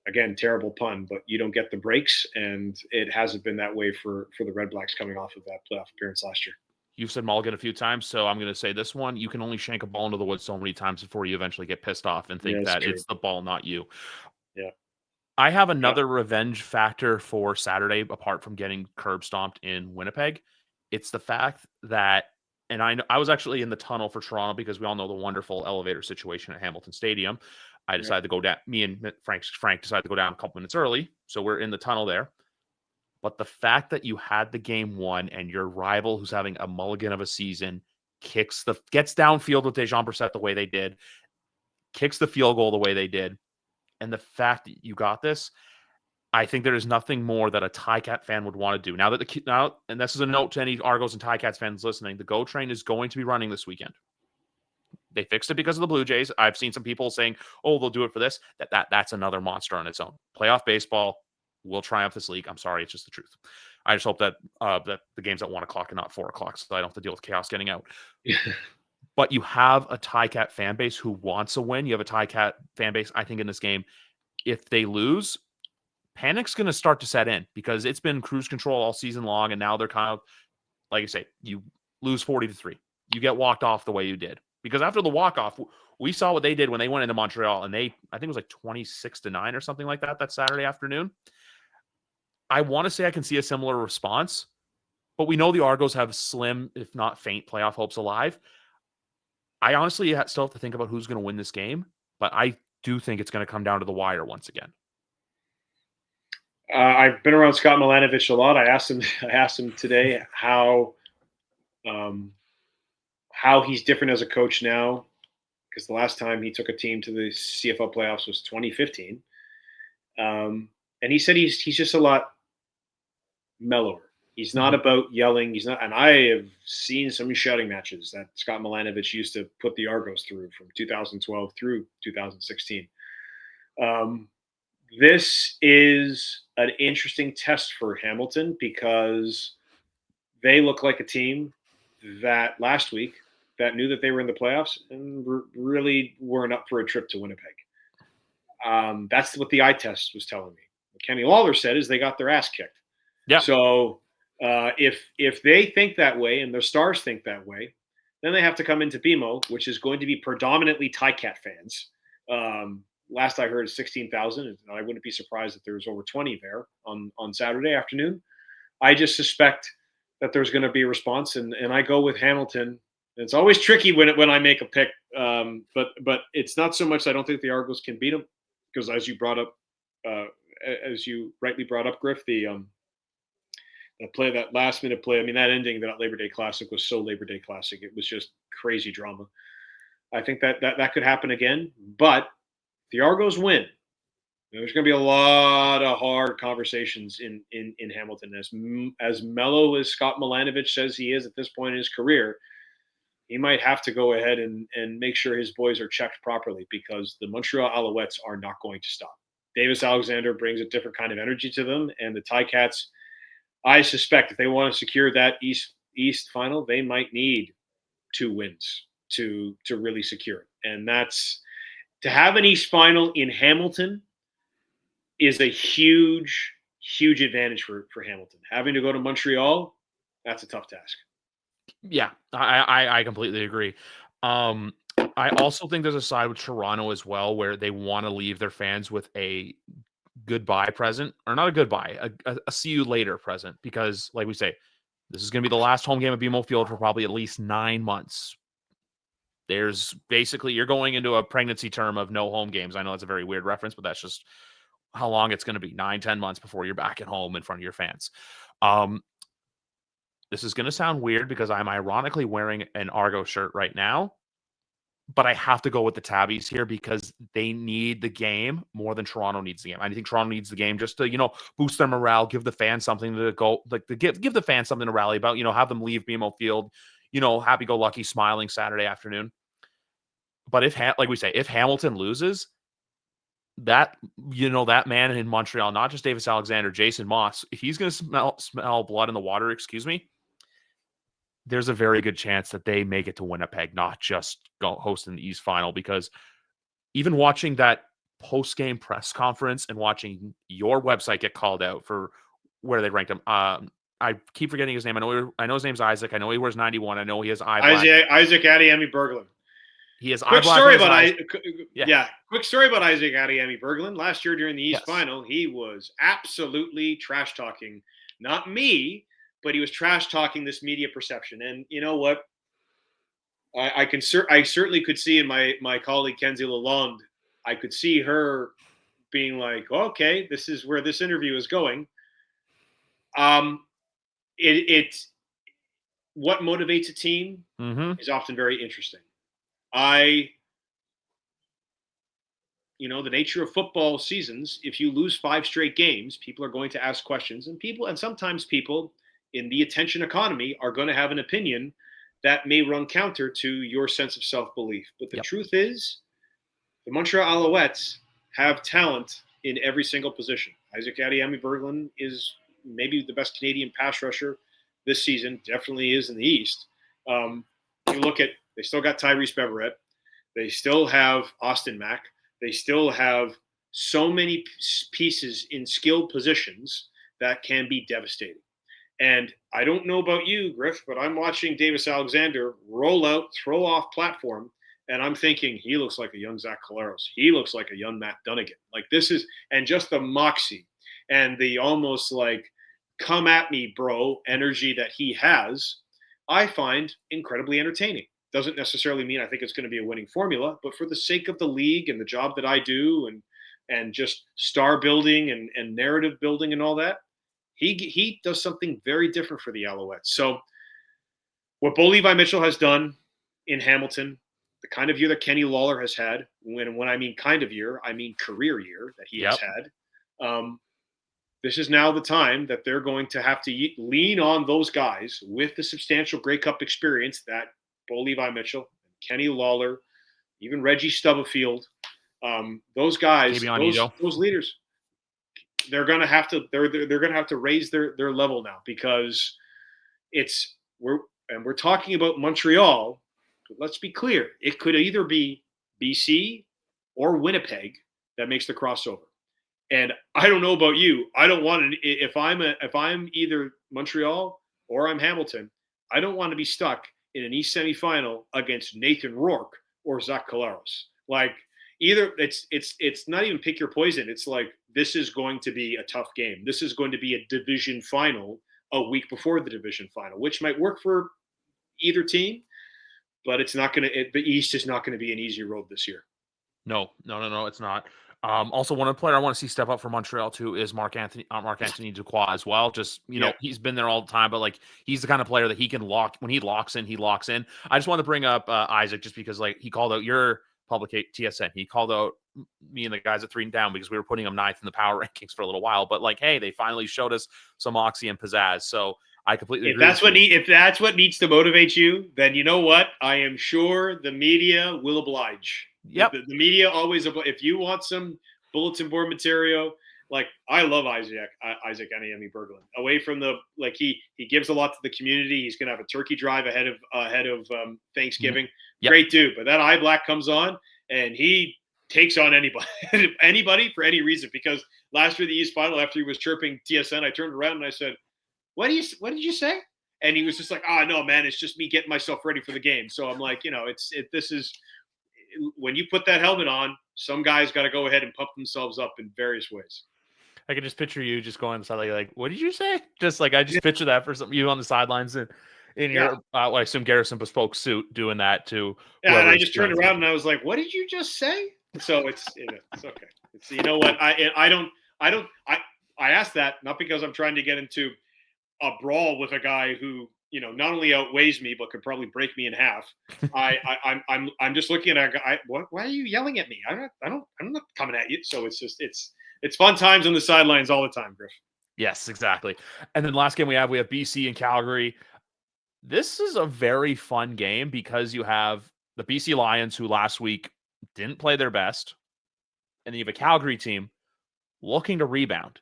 Again, terrible pun, but you don't get the breaks, and it hasn't been that way for the Red Blacks coming off of that playoff appearance last year. You've said mulligan a few times, so I'm going to say this one. You can only shank a ball into the woods so many times before you eventually get pissed off and think that it's the ball, not you. Yeah. I have another revenge factor for Saturday, apart from getting curb stomped in Winnipeg. It's the fact that, and I was actually in the tunnel for Toronto, because we all know the wonderful elevator situation at Hamilton Stadium. I decided to go down. Me and Frank decided to go down a couple minutes early, so we're in the tunnel there. But the fact that you had the game won, and your rival, who's having a mulligan of a season, gets downfield with Dejan Brissett the way they did, kicks the field goal the way they did, and the fact that you got this, I think there is nothing more that a Ticat fan would want to do. Now, and this is a note to any Argos and Ticats fans listening, the GO train is going to be running this weekend. They fixed it because of the Blue Jays. I've seen some people saying, "Oh, they'll do it for this." That's another monster on its own. Playoff baseball will triumph this league. I'm sorry, it's just the truth. I just hope that that the game's at 1:00 and not 4:00, so I don't have to deal with chaos getting out. but you have a Ticat fan base who wants a win. You have a Ticat fan base, I think, in this game. If they lose, panic's going to start to set in because it's been cruise control all season long, and now they're kind of, like you say, you lose 40-3. You get walked off the way you did. Because after the walk-off, we saw what they did when they went into Montreal, and I think it was like 26-9 or something like that Saturday afternoon. I want to say I can see a similar response, but we know the Argos have slim, if not faint, playoff hopes alive. I honestly still have to think about who's going to win this game, but I do think it's going to come down to the wire once again. I've been around Scott Milanovich a lot. I asked him today how he's different as a coach now, because the last time he took a team to the CFL playoffs was 2015, and he said he's just a lot mellower. He's not about yelling. He's not, and I have seen some shouting matches that Scott Milanovich used to put the Argos through from 2012 through 2016. This is an interesting test for Hamilton because they look like a team that last week that knew that they were in the playoffs and really weren't up for a trip to Winnipeg. That's what the eye test was telling me. What Kenny Lawler said is they got their ass kicked. Yeah. So if they think that way and their stars think that way, then they have to come into BMO, which is going to be predominantly Ticat fans. Last I heard, 16,000. And I wouldn't be surprised if there was over 20 there on Saturday afternoon. I just suspect that there's going to be a response, and I go with Hamilton. And it's always tricky when I make a pick, but it's not so much I don't think the Argos can beat them, because as you brought up, as you rightly brought up, Griff, the play, that last minute play. I mean, that ending, that Labor Day Classic was so Labor Day Classic. It was just crazy drama. I think that could happen again, but the Argos win. There's going to be a lot of hard conversations in Hamilton. As mellow as Scott Milanovich says he is at this point in his career, he might have to go ahead and make sure his boys are checked properly, because the Montreal Alouettes are not going to stop. Davis Alexander brings a different kind of energy to them, and the Ticats, I suspect if they want to secure that East final, they might need 2 wins to really secure it. And that's, to have an East final in Hamilton is a huge, huge advantage for Hamilton. Having to go to Montreal, that's a tough task. Yeah, I completely agree. I also think there's a side with Toronto as well, where they want to leave their fans with a goodbye present, or not a goodbye, a see you later present, because like we say, this is going to be the last home game at BMO Field for probably at least 9 months. There's basically, you're going into a pregnancy term of no home games. I know that's a very weird reference, but that's just how long it's going to be, 9-10 months before you're back at home in front of your fans. This is going to sound weird because I'm ironically wearing an Argo shirt right now, but I have to go with the Tabbies here because they need the game more than Toronto needs the game. I think Toronto needs the game just to, boost their morale, give the fans something to go, like, to give the fans something to rally about, have them leave BMO Field, happy-go-lucky, smiling Saturday afternoon. But like we say, if Hamilton loses, that man in Montreal, not just Davis Alexander, Jason Moss, if he's going to smell blood in the water, there's a very good chance that they make it to Winnipeg, not just go hosting the East Final, because even watching that post-game press conference and watching your website get called out for where they ranked him, I keep forgetting his name. I know his name's Isaac. I know he wears 91. I know he has eye black. Isaac Adiemi-Berglund. He has quick eye black. Story about quick story about Isaac Adiemi-Berglund. Last year during the East Final, he was absolutely trash talking, not me, but he was trash talking this media perception. And you know what? I certainly could see in my colleague Kenzie Lalonde, I could see her being like, okay, this is where this interview is going. It's what motivates a team is often very interesting. The nature of football seasons, if you lose 5 straight games, people are going to ask questions, and sometimes people in the attention economy are going to have an opinion that may run counter to your sense of self-belief. But the truth is, the Montreal Alouettes have talent in every single position. Isaac Adiemi-Berglund is maybe the best Canadian pass rusher this season, definitely is in the East. You look at They still got Tyrese Beverett. They still have Austin Mack. They still have so many pieces in skilled positions that can be devastating. And I don't know about you, Griff, but I'm watching Davis Alexander roll out, throw off platform, and I'm thinking he looks like a young Zach Collaros. He looks like a young Matt Dunnigan. Like this is, and just the moxie and the almost like come at me, bro, energy that he has, I find incredibly entertaining. Doesn't necessarily mean I think it's going to be a winning formula, but for the sake of the league and the job that I do and just star building and narrative building and all that, he does something very different for the Alouettes. So what Bo Levi Mitchell has done in Hamilton, the kind of year that Kenny Lawler has had, when I mean kind of year, I mean career year that he has had, this is now the time that they're going to have to lean on those guys with the substantial Grey Cup experience that Bo Levi Mitchell, Kenny Lawler, even Reggie Stubblefield, those guys, those leaders, they're going to have to they're going to have to raise their level now, because we're talking about Montreal. But let's be clear, it could either be BC or Winnipeg that makes the crossover. And I don't know about you. I don't want to. If I'm either Montreal or I'm Hamilton, I don't want to be stuck in an East semifinal against Nathan Rourke or Zach Collaros. Like either it's not even pick your poison. It's like this is going to be a tough game. This is going to be a division final a week before the division final, which might work for either team, but it's not going to. The East is not going to be an easy road this year. No, it's not. Also, one player I want to see step up for Montreal too is Marc-Anthony Ducroix as well. Just you know, he's been there all the time, but like he's the kind of player that he can lock when he locks in. He locks in. I just want to bring up Isaac just because like he called out your public TSN. He called out me and the guys at 3 and Down because we were putting him 9th in the power rankings for a little while. But like, hey, they finally showed us some moxie and pizzazz. So I completely agree. If that's what needs to motivate you, then you know what? I am sure the media will oblige. Yep. The media always, if you want some bulletin board material, like I love Isaac Aniemi Berglund. Away from he gives a lot to the community. He's going to have a turkey drive ahead of Thanksgiving. Yep. Great dude. But that eye black comes on and he takes on anybody for any reason. Because last year the East Final, after he was chirping TSN, I turned around and I said, What did you say? And he was just like, no, man, it's just me getting myself ready for the game. So I'm like, this is when you put that helmet on, some guys got to go ahead and pump themselves up in various ways. I can just picture you just going on the sideline like, what did you say? Just like I just picture that for you on the sidelines and in your I assume Garrison Bespoke suit doing that too. Yeah, and I just turned around and I was like, what did you just say? So it's okay. It's, you know what? I asked that not because I'm trying to get into a brawl with a guy who not only outweighs me but could probably break me in half. I'm just looking at a guy. Why are you yelling at me? I'm not coming at you. So it's fun times on the sidelines all the time, Griff. Yes, exactly. And then last game we have BC and Calgary. This is a very fun game because you have the BC Lions who last week didn't play their best, and then you have a Calgary team looking to rebound.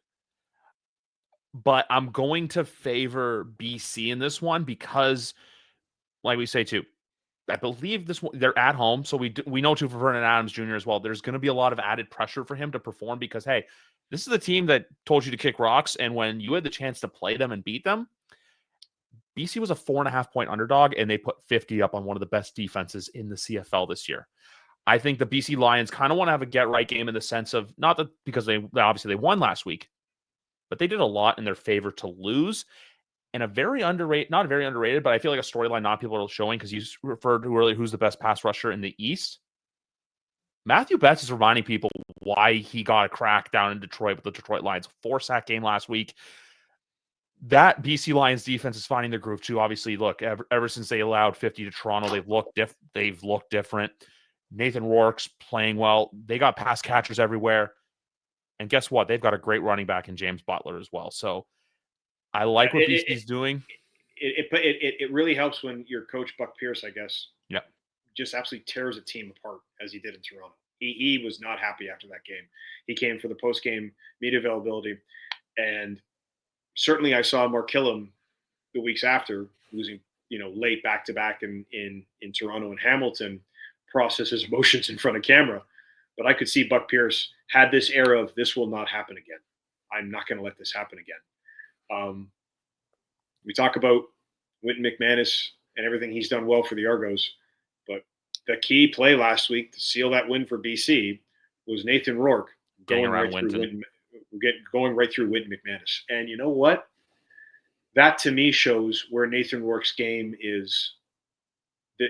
But I'm going to favor BC in this one because, like we say too, I believe this one, they're at home, so we know too for Vernon Adams Jr. as well. There's going to be a lot of added pressure for him to perform because, hey, this is the team that told you to kick rocks, and when you had the chance to play them and beat them, BC was a 4.5-point underdog, and they put 50 up on one of the best defenses in the CFL this year. I think the BC Lions kind of want to have a get-right game in the sense of, not that because they obviously they won last week, but they did a lot in their favor to lose. And a very underrated, not very underrated, but I feel like a storyline not people are showing because you referred to earlier who's the best pass rusher in the East. Matthew Betts is reminding people why he got a crack down in Detroit with the Detroit Lions. 4-sack game last week. That BC Lions defense is finding their groove too. Obviously, look, ever since they allowed 50 to Toronto, they've looked different. Nathan Rourke's playing well. They got pass catchers everywhere. And guess what? They've got a great running back in James Butler as well. So I like what BC's doing. It really helps when your coach, Buck Pierce, I guess, yeah, just absolutely tears a team apart as he did in Toronto. He was not happy after that game. He came for the post-game media availability. And certainly I saw Mark Killam the weeks after losing late back-to-back in Toronto and Hamilton, process his emotions in front of camera. But I could see Buck Pierce had this era of, this will not happen again. I'm not going to let this happen again. We talk about Wynton McManus and everything he's done well for the Argos, but the key play last week to seal that win for BC was Nathan Rourke going right through Wynton McManus. And you know what? That to me shows where Nathan Rourke's game is.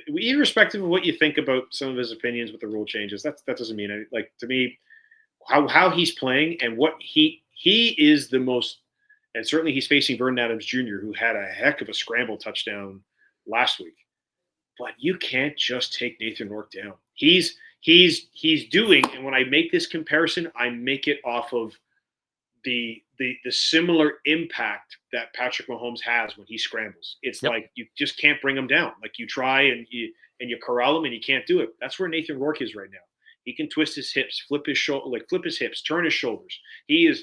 Irrespective of what you think about some of his opinions with the rule changes, that doesn't mean anything. Like, to me, how he's playing and what he is the most, and certainly he's facing Vernon Adams Jr., who had a heck of a scramble touchdown last week. But you can't just take Nathan Rourke down. He's doing, and when I make this comparison, I make it off of the similar impact that Patrick Mahomes has when he scrambles. It's like you just can't bring him down. Like, you try and you corral him and you can't do it. That's where Nathan Rourke is right now. He can twist his hips, flip his hips, turn his shoulders. And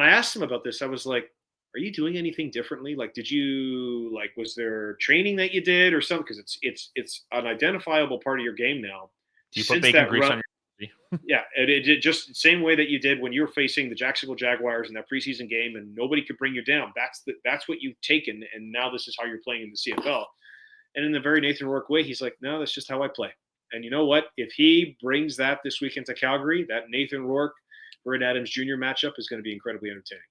I asked him about this. I was like, are you doing anything differently? Like, was there training that you did or something? Because it's an identifiable part of your game now. Do you put bacon grease on your yeah, it just the same way that you did when you were facing the Jacksonville Jaguars in that preseason game and nobody could bring you down. That's what you've taken, and now this is how you're playing in the CFL. And in the very Nathan Rourke way, he's like, no, that's just how I play. And you know what? If he brings that this weekend to Calgary, that Nathan Rourke, Vernon Adams Jr. matchup is going to be incredibly entertaining.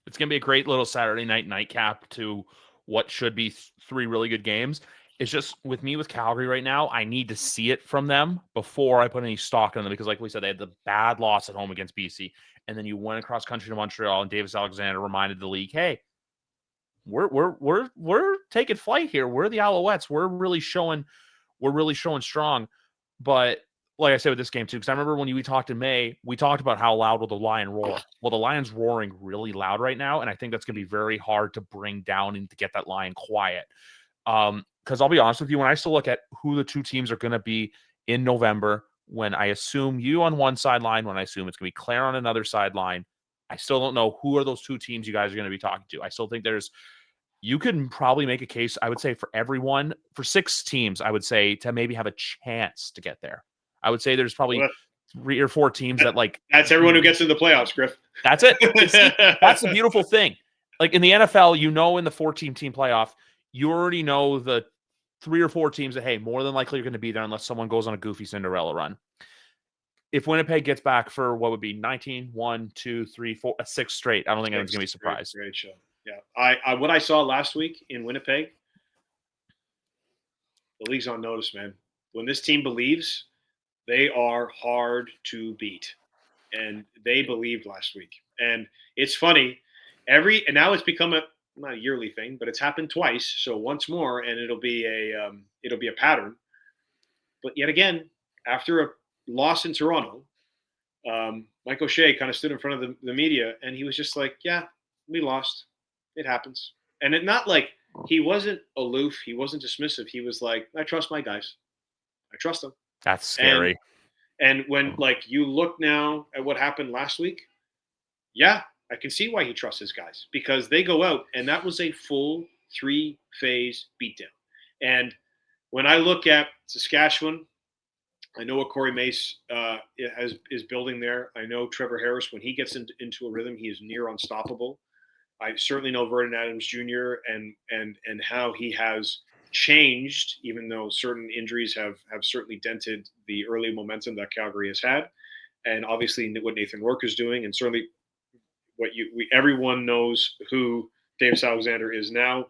It's going to be a great little Saturday night nightcap to what should be three really good games. It's just with Calgary right now, I need to see it from them before I put any stock in them, because like we said, they had the bad loss at home against BC, and then you went across country to Montreal, and Davis Alexander reminded the league, hey, we're taking flight here. We're the Alouettes. We're really showing strong. But like I said with this game too, because I remember when we talked in May, we talked about how loud will the Lion roar. Well, the Lion's roaring really loud right now, and I think that's going to be very hard to bring down and to get that Lion quiet. Because I'll be honest with you, when I still look at who the two teams are going to be in November, when I assume you on one sideline, when I assume it's going to be Claire on another sideline, I still don't know who are those two teams you guys are going to be talking to. I still think you can probably make a case, I would say, for 6 teams, I would say, to maybe have a chance to get there. I would say there's probably 3 or 4 teams that that's everyone who gets into the playoffs, Griff. That's it. That's the beautiful thing. Like in the NFL, in the 14-team playoff, you already know the 3 or 4 teams that, hey, more than likely you're going to be there unless someone goes on a goofy Cinderella run. If Winnipeg gets back for what would be 19, 1, 2, 3, 4, 6 straight, I don't think anyone's going to be surprised. Great show. Yeah. I what I saw last week in Winnipeg, the league's on notice, man. When this team believes, they are hard to beat. And they believed last week. And it's funny, and now it's become not a yearly thing, but it's happened twice. So once more, and it'll be a pattern. But yet again, after a loss in Toronto, Mike O'Shea kind of stood in front of the media, and he was just like, "Yeah, we lost. It happens." And not like he wasn't aloof, he wasn't dismissive. He was like, "I trust my guys. I trust them." That's scary. And when you look now at what happened last week, yeah, I can see why he trusts his guys, because they go out and that was a full 3-phase beatdown. And when I look at Saskatchewan, I know what Corey Mace is building there. I know Trevor Harris, when he gets into a rhythm, he is near unstoppable. I certainly know Vernon Adams Jr. and how he has changed, even though certain injuries have certainly dented the early momentum that Calgary has had. And obviously what Nathan Rourke is doing, and certainly everyone knows who Davis Alexander is now.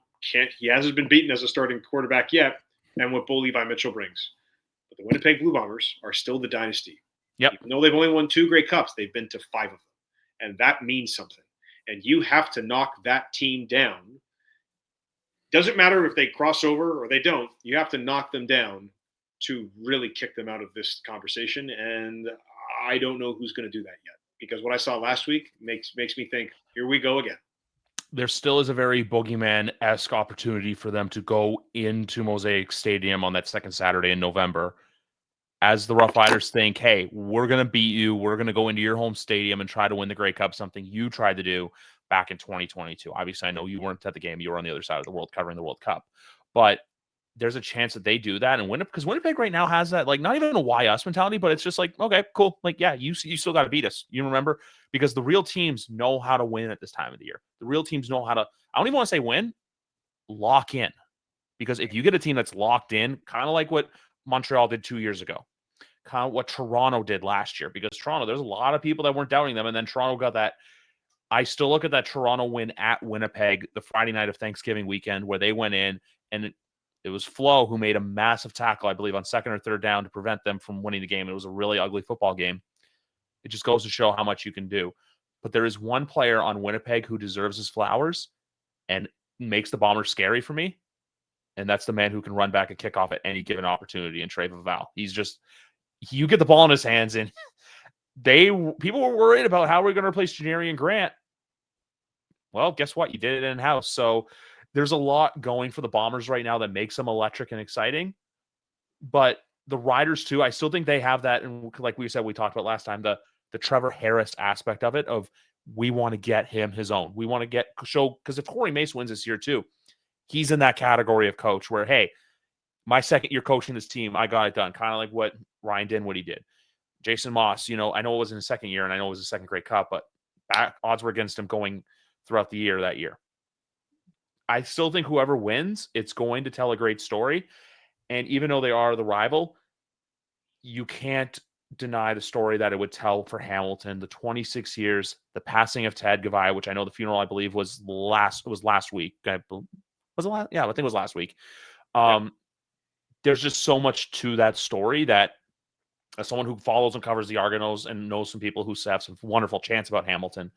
He hasn't been beaten as a starting quarterback yet, and what Bo Levi Mitchell brings. But the Winnipeg Blue Bombers are still the dynasty. Yep. Even though they've only won 2 Grey Cups, they've been to 5 of them. And that means something. And you have to knock that team down. Doesn't matter if they cross over or they don't. You have to knock them down to really kick them out of this conversation. And I don't know who's going to do that yet. Because what I saw last week makes me think, here we go again. There still is a very boogeyman-esque opportunity for them to go into Mosaic Stadium on that second Saturday in November as the Rough Riders think, hey, we're going to beat you. We're going to go into your home stadium and try to win the Grey Cup, something you tried to do back in 2022. Obviously, I know you weren't at the game. You were on the other side of the world covering the World Cup. But there's a chance that they do that. And because Winnipeg right now has that, like, not even a why us mentality, but it's just like, okay, cool. Like, yeah, you still got to beat us. You remember? Because the real teams know how to win at this time of the year. The real teams know how to, I don't even want to say win, lock in. Because if you get a team that's locked in, kind of like what Montreal did 2 years ago, kind of what Toronto did last year, because Toronto, there's a lot of people that weren't doubting them. And then Toronto got that. I still look at that Toronto win at Winnipeg, the Friday night of Thanksgiving weekend, where they went in and it was Flo who made a massive tackle, I believe, on second or third down to prevent them from winning the game. It was a really ugly football game. It just goes to show how much you can do. But there is one player on Winnipeg who deserves his flowers and makes the Bombers scary for me. And that's the man who can run back a kickoff at any given opportunity in Trey Val. He's just, you get the ball in his hands, and people were worried about how we're going to replace Janarian and Grant. Well, guess what? You did it in-house. So there's a lot going for the Bombers right now that makes them electric and exciting. But the Riders, too, I still think they have that. And like we said, we talked about last time, the Trevor Harris aspect of it, of we want to get him his own. We want to show, because if Corey Mace wins this year, too, he's in that category of coach where, hey, my second year coaching this team, I got it done. Kind of like what Ryan Dinwiddie did. Jason Moss, I know it was in his second year and I know it was his second Grey Cup, but odds were against him going throughout the year that year. I still think whoever wins, it's going to tell a great story. And even though they are the rival, you can't deny the story that it would tell for Hamilton, the 26 years, the passing of Ted Gavai, which I know the funeral, I believe, was last week. Was it last? Yeah, I think it was last week. There's just so much to that story that, as someone who follows and covers the Argonauts and knows some people who have some wonderful chants about Hamilton,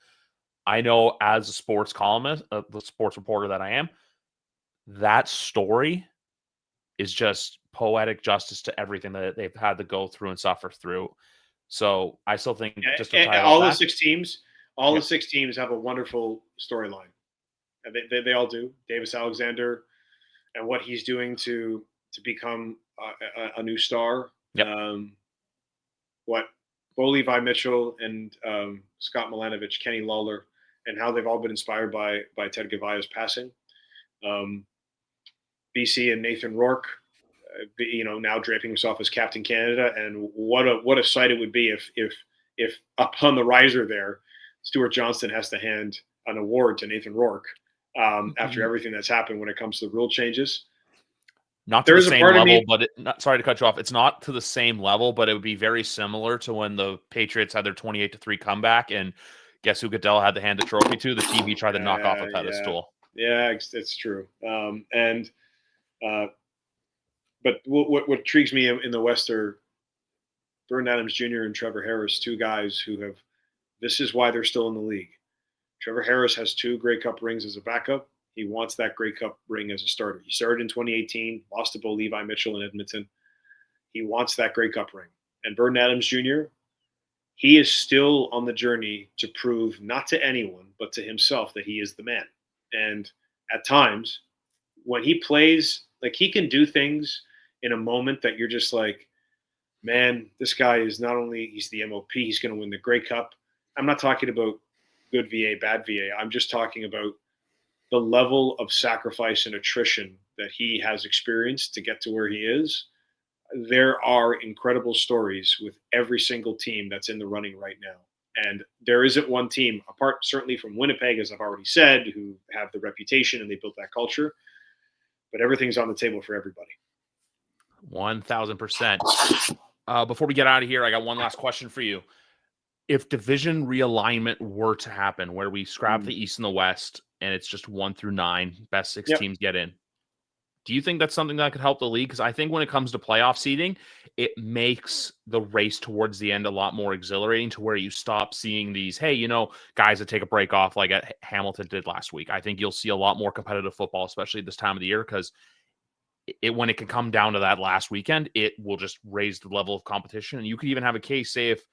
I know as a sports columnist, the sports reporter that I am, that story is just poetic justice to everything that they've had to go through and suffer through. So I still think just to tie all the back, 6 teams, the 6 teams have a wonderful storyline. They all do. Davis Alexander and what he's doing to become a new star. Yep. What Bo Levi Mitchell and Scott Milanovic, Kenny Lawler, and how they've all been inspired by Ted Gavaia's passing. BC and Nathan Rourke, now draping himself as Captain Canada, and what a sight it would be if up on the riser there, Stuart Johnston has to hand an award to Nathan Rourke after everything that's happened when it comes to the rule changes. Not to the same level, but sorry to cut you off. It's not to the same level, but it would be very similar to when the Patriots had their 28-3 comeback, and guess who Goodell had to hand the trophy to? The team he tried to knock off a pedestal. Yeah, it's true. But what intrigues me in the West are Vernon Adams Jr. and Trevor Harris, 2 guys who have. This is why they're still in the league. Trevor Harris has 2 Grey Cup rings as a backup. He wants that Grey Cup ring as a starter. He started in 2018, lost to Bo Levi Mitchell in Edmonton. He wants that Grey Cup ring. And Vernon Adams Jr., he is still on the journey to prove, not to anyone, but to himself, that he is the man. And at times, when he plays, like, he can do things in a moment that you're just like, man, this guy is not only, he's the MOP, he's going to win the Grey Cup. I'm not talking about good VA, bad VA. I'm just talking about the level of sacrifice and attrition that he has experienced to get to where he is. There are incredible stories with every single team that's in the running right now. And there isn't one team, apart certainly from Winnipeg, as I've already said, who have the reputation and they built that culture. But everything's on the table for everybody. 1,000%. Before we get out of here, I got one last question for you. If division realignment were to happen, where we scrap the East and the West, and it's just 1 through 9, best 6 teams get in, do you think that's something that could help the league? Because I think when it comes to playoff seeding, it makes the race towards the end a lot more exhilarating, to where you stop seeing these, hey, guys that take a break off like Hamilton did last week. I think you'll see a lot more competitive football, especially this time of the year, because when it can come down to that last weekend, it will just raise the level of competition. And you could even have a case, say, if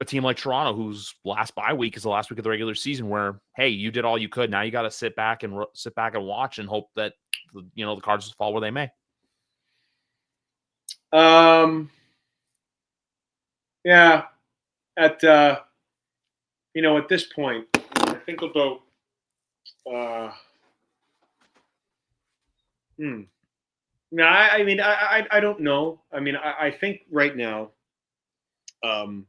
a team like Toronto, whose last bye week is the last week of the regular season, where, hey, you did all you could. Now you got to sit back and watch and hope that the cards fall where they may. Yeah. At this point, I think about Hmm. No, I mean, I don't know. I mean, I think right now, um,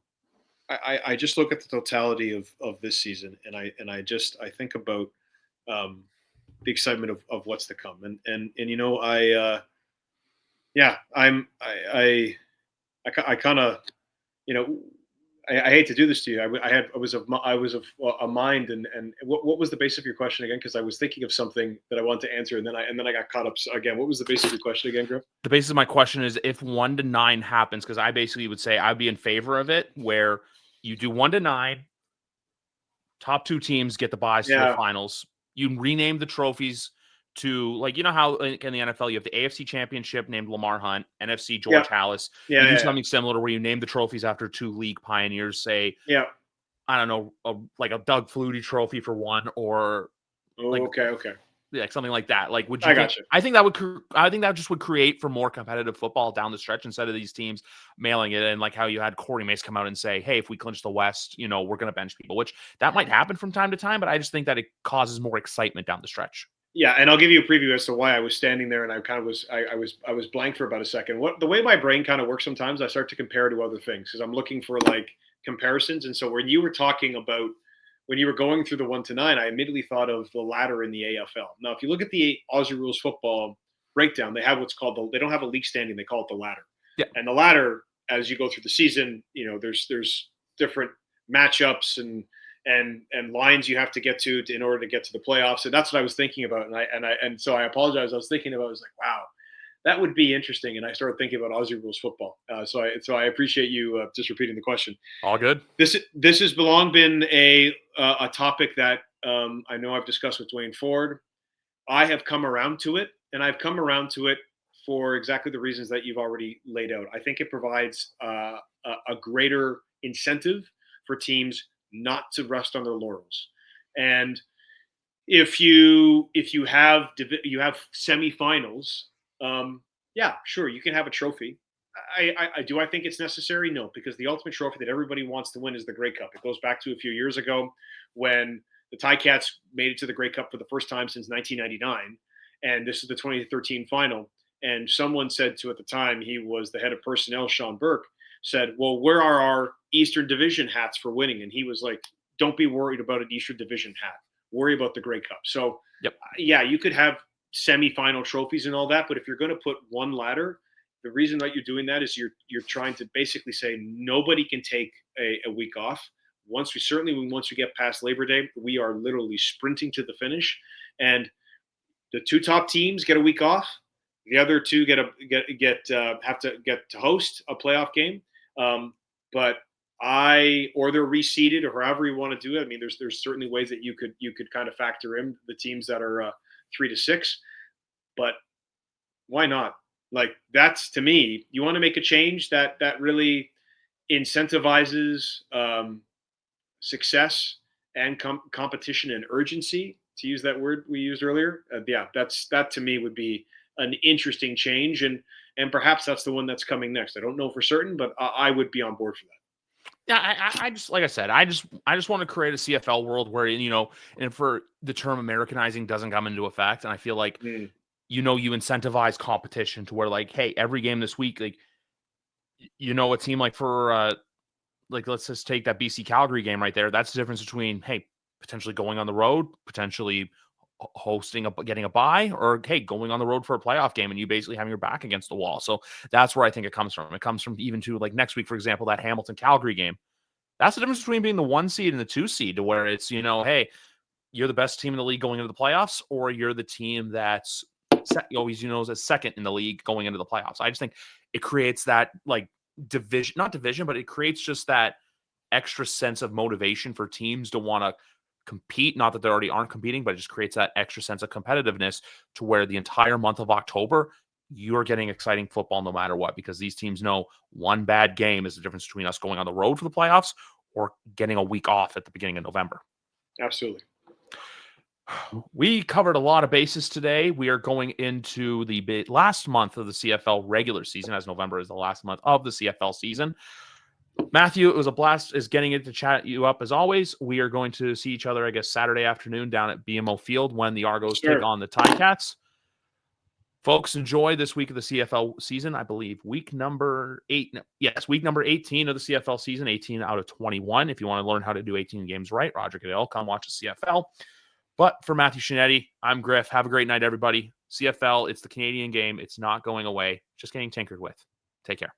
I just look at the totality of this season, and I think about um, the excitement of what's to come, and you know, yeah, I kind of, you know, I hate to do this to you. I was of a mind, and what was the base of your question again? Because I was thinking of something that I wanted to answer, and then I got caught up again. What was the base of your question again, Griff? The basis of my question is if 1 to 9 happens, because I basically would say I'd be in favor of it, where you do 1 to 9, top 2 teams get the buys to the Yeah, finals. You rename the trophies to, like, you know how in the NFL you have the AFC Championship named Lamar Hunt, NFC yeah, George Hallis. You yeah, do yeah, something similar where you name the trophies after 2 league pioneers. Say, yeah. I don't know, like a Doug Flutie trophy for one, or Oh, like okay, okay. yeah, something like that. Like, would you I think? got you. I think that would. I think that just would create for more competitive football down the stretch instead of these teams mailing it in, like how you had Corey Mace come out and say, "Hey, if we clinch the West, we're going to bench people." Which that might happen from time to time, but I just think that it causes more excitement down the stretch. Yeah, and I'll give you a preview as to why I was standing there and I kind of was I was blank for about a second. What the way my brain kind of works sometimes, I start to compare to other things because I'm looking for like comparisons. And so when you were talking about when you were going through the 1 to 9, I immediately thought of the ladder in the AFL. Now, if you look at the Aussie Rules football breakdown, they have what's called they don't have a league standing, they call it the ladder. Yeah, And the ladder, as you go through the season, there's different matchups and lines you have to get to in order to get to the playoffs. And that's what I was thinking about. And so I apologize. I was thinking about. I was like, wow, that would be interesting. And I started thinking about Aussie rules football. So I appreciate you just repeating the question. all good. This has long been a topic that I know I've discussed with Dwayne Ford. I have come around to it, and I've come around to it for exactly the reasons that you've already laid out. I think it provides a greater incentive for teams not to rest on their laurels. And if you have semifinals, yeah, sure, you can have a trophy. I think it's necessary? No, because the ultimate trophy that everybody wants to win is the Grey Cup. It goes back to a few years ago when the Ticats made it to the Grey Cup for the first time since 1999, and this is the 2013 final. And someone said to at the time he was the head of personnel, Sean Burke, said, "Well, where are our Eastern Division hats for winning?" And he was like, "Don't be worried about an Eastern Division hat. Worry about the Grey Cup." So, Yep. yeah, you could have semifinal trophies and all that, but if you're going to put one ladder, the reason that you're doing that is you're trying to basically say nobody can take a week off. Once we get past Labor Day, we are literally sprinting to the finish, and the 2 top teams get a week off. The other 2 have to get to host a playoff game, but or they're reseeded or however you want to do it. I mean, there's certainly ways that you could kind of factor in the teams that are 3 to 6, but why not? Like that's to me, you want to make a change that really incentivizes success and competition and urgency, to use that word we used earlier. Yeah, that to me would be an interesting change, and perhaps that's the one that's coming next. I don't know for certain, but I would be on board for that. Yeah, I just, like I said, I just want to create a CFL world where and for the term Americanizing doesn't come into effect, and I feel like Mm. you incentivize competition to where, like, hey, every game this week, like, a team like for like, let's just take that BC Calgary game right there. That's the difference between, hey, potentially going on the road, potentially hosting getting a bye, or hey, going on the road for a playoff game and you basically having your back against the wall. So that's where I think it comes from. It comes from even to, like, next week, for example, that Hamilton Calgary game. That's the difference between being the 1 seed and the 2 seed, to where it's, hey, you're the best team in the league going into the playoffs, or you're the team that's always as second in the league going into the playoffs. I just think it creates that, like, not division, but it creates just that extra sense of motivation for teams to want to compete. Not that they already aren't competing, but it just creates that extra sense of competitiveness to where the entire month of October, you're getting exciting football no matter what, because these teams know one bad game is the difference between us going on the road for the playoffs or getting a week off at the beginning of November. Absolutely. We covered a lot of bases today. We are going into the last month of the CFL regular season, as November is the last month of the CFL season. Matthew, it was a blast is getting it to chat you up as always. We are going to see each other, I guess, Saturday afternoon down at BMO Field when the Argos take on the Ticats. Folks, enjoy this week of the CFL season. I believe week number 8. Yes, week number 18 of the CFL season, 18 out of 21. If you want to learn how to do 18 games right, Roger Goodell, come watch the CFL. But for Matthew Scianitti, I'm Griff. Have a great night, everybody. CFL, it's the Canadian game. It's not going away. Just getting tinkered with. Take care.